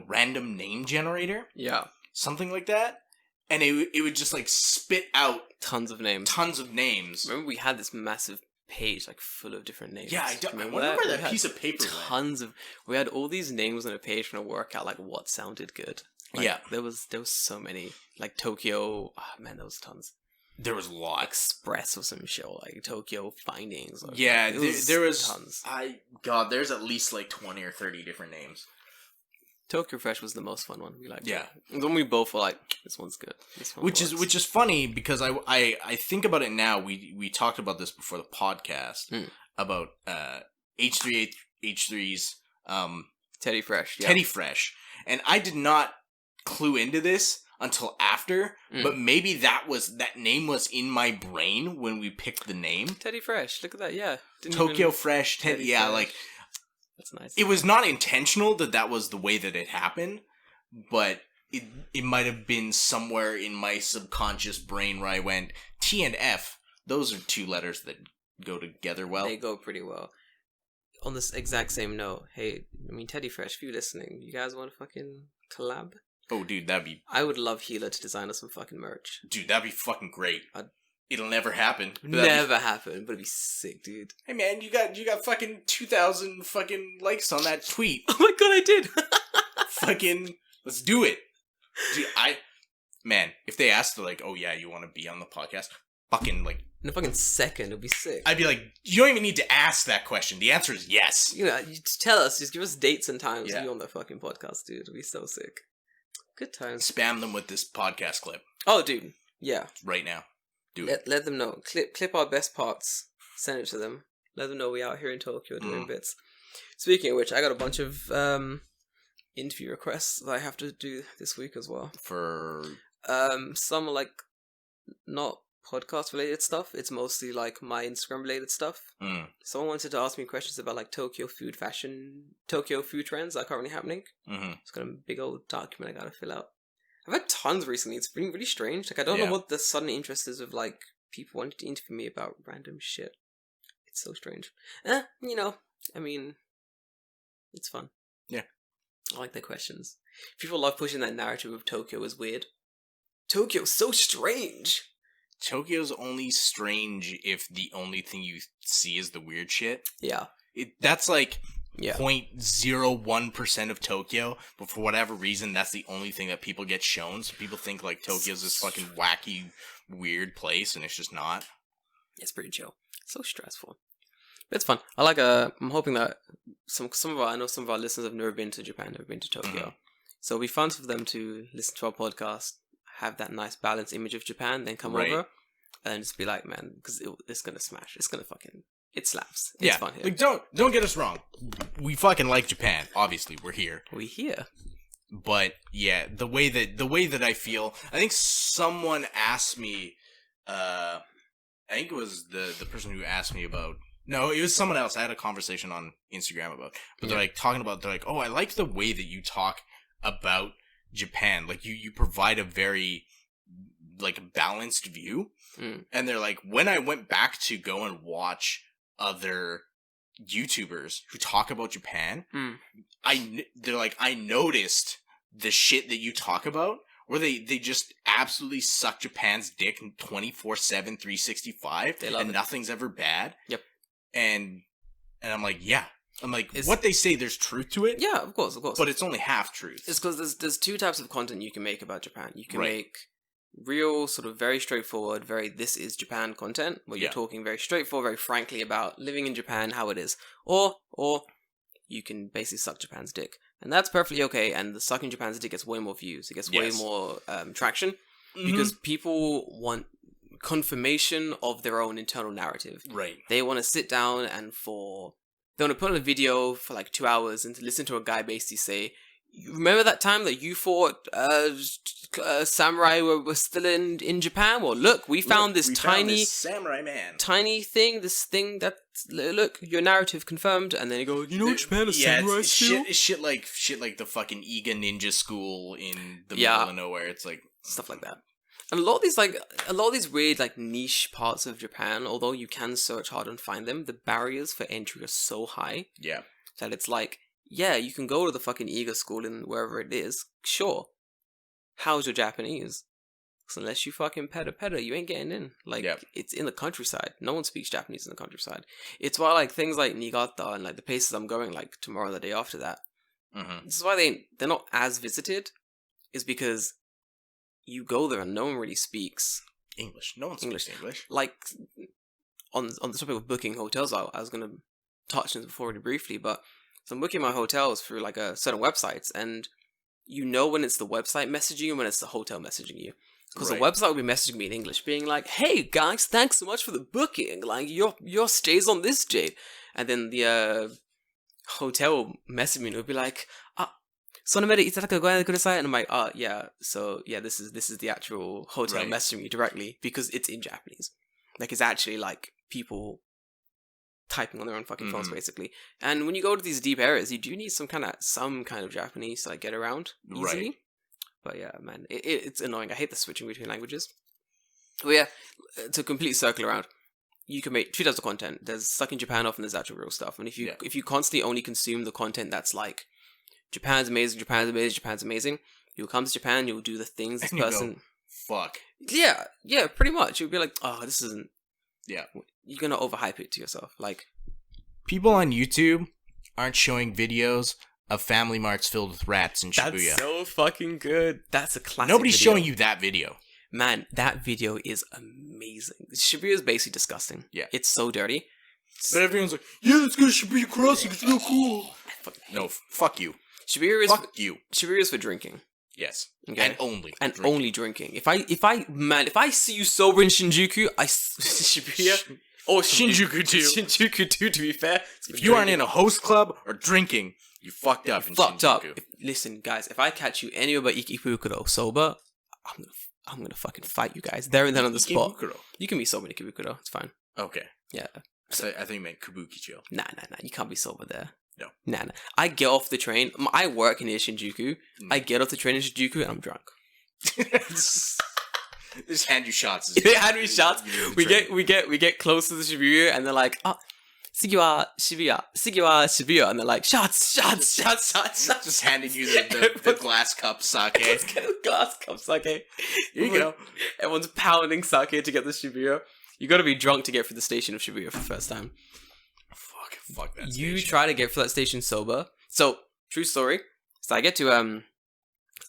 random name generator. Yeah. Something like that. And it would just like spit out... Tons of names. Remember we had this massive page like full of different names. Yeah, I wonder where that piece of paper went. Tons of. We had all these names on a page trying to work out like what sounded good. Like, yeah, there was so many, like Tokyo. Oh, man, there was tons. There was lots. Express or some show like Tokyo Findings. Or, yeah, there was tons. There's at least like 20 or 30 different names. Tokyo Fresh was the most fun one. We liked yeah. it. Then we both were like, this one's good. This one which is funny because I think about it now. We talked about this before the podcast about H3H3's Teddy Fresh. Yeah. Teddy Fresh, and I did not clue into this until after, but maybe that name was in my brain when we picked the name. Teddy Fresh, look at that, yeah. Tokyo Fresh, Teddy, yeah, Fresh. Like, that's nice. It was not intentional that was the way that it happened, but it might have been somewhere in my subconscious brain where I went, T and F, those are two letters that go together well. They go pretty well. On this exact same note, hey, Teddy Fresh, if you're listening, you guys want to fucking collab? Oh, dude, that'd be... I would love Healer to design us some fucking merch. Dude, that'd be fucking great. It'll never happen. Never happen, but it'd be sick, dude. Hey, man, you got fucking 2,000 fucking likes on that tweet. Oh my god, I did! Fucking, let's do it. Dude, man, if they asked, they're like, oh yeah, you want to be on the podcast? Fucking, like... In a fucking second, it'd be sick. I'd be like, you don't even need to ask that question. The answer is yes. You just tell us, just give us dates and times to be on the fucking podcast, dude. It'd be so sick. Good times. Spam them with this podcast clip. Oh, dude. Yeah. Right now. Do it. Let them know. Clip our best parts. Send it to them. Let them know we out here in Tokyo doing bits. Speaking of which, I got a bunch of interview requests that I have to do this week as well. For some are like not podcast related stuff. It's mostly like my Instagram related stuff. Someone wanted to ask me questions about like Tokyo food trends that are currently happening. It's got a big old document I gotta fill out. I've had tons recently. It's been really strange. Like, I don't know what the sudden interest is of like people wanting to interview me about random shit. It's so strange. It's fun. Yeah. I like their questions. People love pushing that narrative of Tokyo as weird. Tokyo's so strange. Tokyo's only strange if the only thing you see is the weird shit. Yeah. That's like 0.01% of Tokyo, but for whatever reason, that's the only thing that people get shown. So people think like Tokyo's this fucking wacky, weird place, and it's just not. It's pretty chill. It's so stressful. But it's fun. I'm hoping that some of our listeners have never been to Japan, never been to Tokyo. So it'll be fun for them to listen to our podcast, have that nice balanced image of Japan, then come over and just be like, man, because it's gonna smash. It's gonna fucking, it slaps. It's fun here. Like, don't get us wrong. We fucking like Japan. Obviously, we're here. But yeah, the way that I feel, I think someone asked me. I think it was the person who asked me about. No, it was someone else. I had a conversation on Instagram about. But they're like talking about. They're like, oh, I like the way that you talk about Japan. Like you provide a very like balanced view. And they're like, when I went back to go and watch other YouTubers who talk about Japan, they're like, I noticed the shit that you talk about where they just absolutely suck Japan's dick 24/7, 365, and nothing's ever bad. Yep. And I'm like, yeah. I'm like, what they say, there's truth to it. Yeah, of course. But it's only half truth. It's because there's two types of content you can make about Japan. You can make real, sort of very straightforward, very this is Japan content, where you're talking very straightforward, very frankly about living in Japan, how it is. Or you can basically suck Japan's dick. And that's perfectly okay, and the sucking Japan's dick gets way more views. It gets way more traction, because people want confirmation of their own internal narrative. Right. They want to sit down and they want to put on a video for like 2 hours and to listen to a guy basically say, you remember that time that you thought samurai were still in Japan? Well, look, we found this samurai man. Tiny thing, this thing that, look, your narrative confirmed, and then you go, you know, Japan is samurai still? Shit like the fucking Iga ninja school in the middle of nowhere. It's like stuff like that. And a lot of these weird like niche parts of Japan, although you can search hard and find them, the barriers for entry are so high. Yeah. That it's like, yeah, you can go to the fucking Iga school in wherever it is. Sure. How's your Japanese? Because unless you fucking peta, you ain't getting in. Like, it's in the countryside. No one speaks Japanese in the countryside. It's why, like, things like Niigata and, like, the places I'm going, like, tomorrow or the day after that. Mm-hmm. This is why they're not as visited, is because you go there and no one really speaks English. No one speaks English. Like, on the topic of booking hotels, I was going to touch on this before really briefly, but so I'm booking my hotels through, like, certain websites, and you know when it's the website messaging you and when it's the hotel messaging you. Because the website will be messaging me in English, being like, "Hey guys, thanks so much for the booking. Like your stay's on this date," and then the hotel will message me and it'll be like, "Sonomere itadaka goen kudasai," and I'm like, yeah. So yeah, this is the actual hotel messaging me directly because it's in Japanese. Like it's actually like people typing on their own fucking phones basically. And when you go to these deep areas, you do need some kind of Japanese to like get around easily. Right. But yeah, man, it's annoying. I hate the switching between languages. But yeah, to complete circle around, you can make two types of content. There's sucking Japan off and there's actual real stuff. And if you constantly only consume the content that's like, Japan's amazing, you'll come to Japan, you'll do the things this person... Go, fuck. Yeah, pretty much. You'll be like, oh, this isn't... Yeah. You're gonna overhype it to yourself. Like, people on YouTube aren't showing videos of family marts filled with rats in Shibuya. That's so fucking good. That's a classic Nobody's video. showing you that video. Man, that video is amazing. Shibuya is basically disgusting. Yeah. It's so dirty. But everyone's like, yeah, let's go to Shibuya Crossing. It's real cool. No, fuck you. Shibuya is fuck you. Shibuya is for drinking. Yes. Okay? And only. And drinking. Only drinking. If I see you sober in Shinjuku, Shibuya... Or Shinjuku too. Shinjuku too, to be fair. If you aren't in a host club or drinking, you fucked up in Shinjuku. Listen, guys, if I catch you anywhere but Ikebukuro sober, I'm gonna fucking fight you guys there and then on the spot. You can be sober in Ikebukuro. It's fine. Okay. Yeah. I think you meant Kabukicho. Nah. You can't be sober there. No. Nah. I get off the train. I work near Shinjuku. I get off the train in Shinjuku and I'm drunk. They just hand you shots. They hand me shots. We get close to the Shibuya and they're like, Sigi wa Shibuya, and they're like, shots. Just handing you the glass cup sake. Let's get a glass cup sake. Here you go. Everyone's pounding sake to get the Shibuya. You gotta be drunk to get through the station of Shibuya for the first time. Fuck that You station. try to get through that station sober. So, true story. So I get to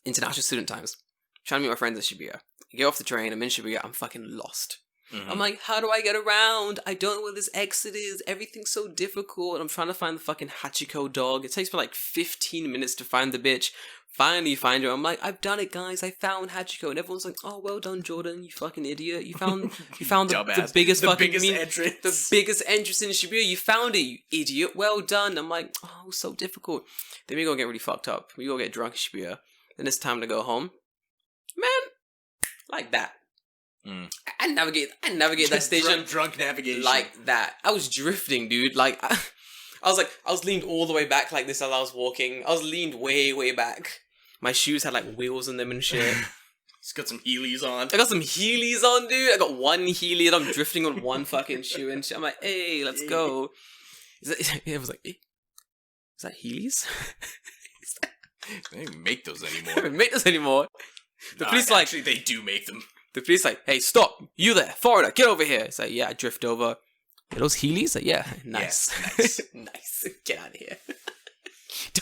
International Student Times. Trying to meet my friends at Shibuya. I get off the train, I'm in Shibuya, I'm fucking lost. Mm-hmm. I'm like, how do I get around? I don't know where this exit is. Everything's so difficult. I'm trying to find the fucking Hachiko dog. It takes me like 15 minutes to find the bitch. Finally find her. I'm like, I've done it, guys. I found Hachiko. And everyone's like, oh, well done, Jordan. You fucking idiot. You found the biggest entrance. The biggest entrance in Shibuya. You found it, you idiot. Well done. I'm like, oh, so difficult. Then we go get really fucked up. We go get drunk in Shibuya. Then it's time to go home. Man, like that. I navigate that station drunk navigation like that. I was drifting, dude. Like I was leaned all the way back like this as I was walking. I was leaned way back. My shoes had like wheels in them and shit. He's got some Heelys on. I got some Heelys on, dude. I got one Heely and I'm drifting on one fucking shoe and shit. I'm like, hey, let's go. It was like, hey, is that Heelys? They don't make those anymore. They don't make those anymore. The police actually, they do make them. The police like, hey, stop! You there, foreigner, get over here! It's like, yeah, I drift over. Are those Heelys? Like, yeah, nice, nice. Get out of here!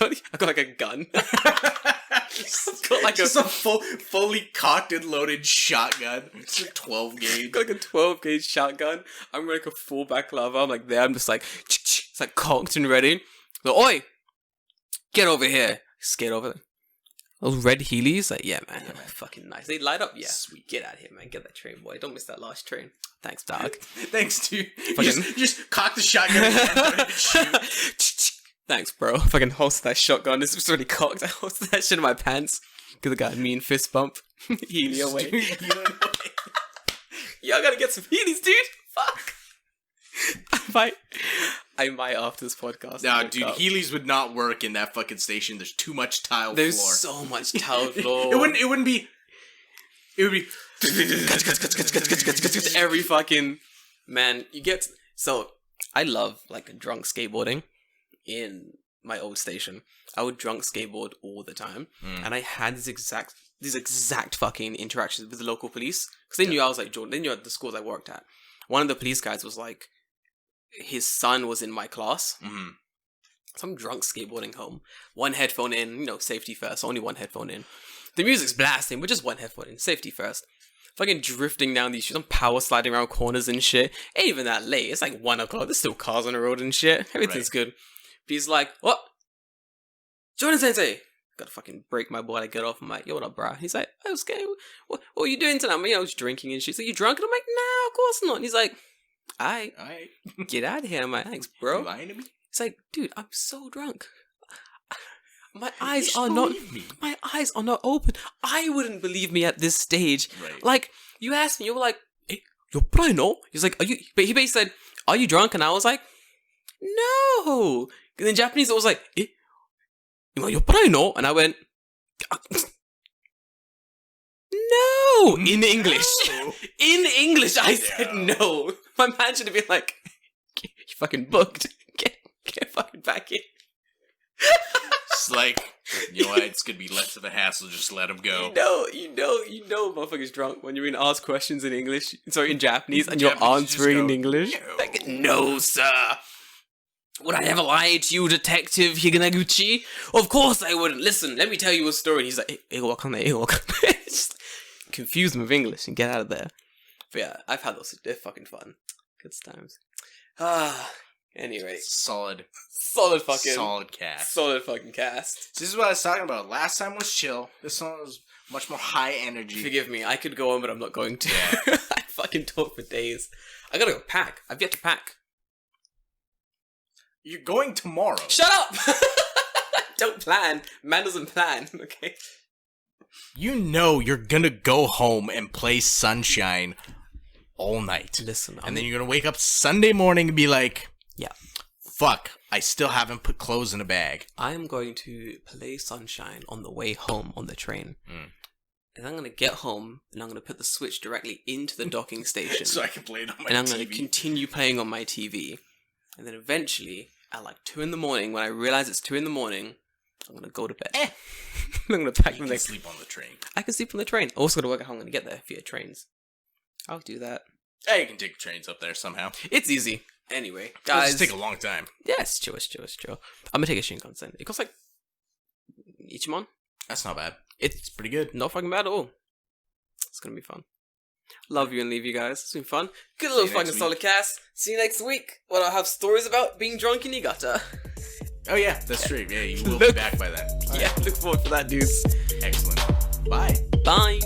I got like a gun. I've got like just a fully cocked and loaded shotgun. It's a 12 gauge. Got like a 12 gauge shotgun. I'm like a full baklava. I'm like there. I'm just like, it's like cocked and ready. So, oi, get over here! Skate over there. Those red Heelys, like, yeah, man, fucking nice. They light up, yeah. Sweet, get out of here, man. Get that train, boy. Don't miss that last train. Thanks, dog. Thanks, dude. Just cock the shotgun and shoot. Thanks, bro. Fucking holster that shotgun. This was already cocked. I holstered that shit in my pants because I got a mean fist bump. Heely away. Y'all gotta get some Heelys, dude. Fuck. I might after this podcast. Nah, dude, Heelys would not work in that fucking station. There's too much tile floor. There's so much tile floor. It would be every fucking man. So I love like drunk skateboarding in my old station, I would drunk skateboard all the time, and I had these exact fucking interactions with the local police, because they knew I was like Jordan. They knew at the schools I worked at. One of the police guys was like, his son was in my class. So I'm drunk skateboarding home. One headphone in, safety first. Only one headphone in. The music's blasting, but just one headphone in. Safety first. Fucking drifting down these streets. I'm power sliding around corners and shit. Ain't even that late. It's like 1 o'clock. There's still cars on the road and shit. Everything's good. But he's like, what? Jordan Sensei. Gotta fucking break my boy. I get off. I'm like, yo, what up, bro? He's like, I was scared. What are you doing tonight? I'm like, I was drinking and shit. So you drunk? And I'm like, nah, of course not. And he's like, alright. Get out of here. I'm like, thanks, bro. You lying to me? It's like, dude, I'm so drunk. My eyes are not open. I wouldn't believe me at this stage. Right. Like, you asked me, you were like, hey, yo, probably no. He's like, he basically said, are you drunk? And I was like, no. And in Japanese, it was like, yo, probably no. And I went, no. In English. No. In English, I said no. My man should have been like, you fucking booked. Get fucking back in. It's like, you know what, it's gonna be less of a hassle, just let him go. You know motherfucker's drunk when you're being asked questions in English, sorry, in Japanese, and you're Japanese, answering go, in English. No. Like, no, sir. Would I ever lie to you, Detective Higanaguchi? Of course I wouldn't. Listen, let me tell you a story. And he's like, just confuse him with English and get out of there. But yeah, I've had those. They're fucking fun. Good times. Anyway. Solid cast. Solid fucking cast. This is what I was talking about. Last time was chill. This one was much more high energy. Forgive me. I could go on, but I'm not going to. Yeah. I fucking talk for days. I gotta go pack. I've yet to pack. You're going tomorrow. Shut up! Don't plan. Man doesn't plan, okay? You know you're gonna go home and play Sunshine all night. Listen, and then you're gonna wake up Sunday morning and be like, yeah, fuck, I still haven't put clothes in a bag. I am going to play Sunshine on the way home on the train. And I'm going to get home and I'm going to put the Switch directly into the docking station. So I can play it on my TV. And I'm going to continue playing on my TV. And then eventually, at like 2 in the morning, when I realize it's 2 in the morning, I'm going to go to bed. I'm going to pack the next... sleep on the train. I can sleep on the train. I'm also going to work out how I'm going to get there via trains. I'll do that. Yeah, you can take trains up there somehow. It's easy. Anyway, guys. guys. It'll just take a long time. Yeah, it's chill. I'm going to take a Shinkansen. It costs like... Ichiman? That's not bad. It's pretty good. Not fucking bad at all. It's going to be fun. Love you and leave you guys. It's been fun. Good little fucking solid cast. See you next week when I'll have stories about being drunk in Niigata. Oh yeah, that's true. Yeah, you will be back by then. Yeah, look forward to that, dudes. Excellent. Bye. Bye.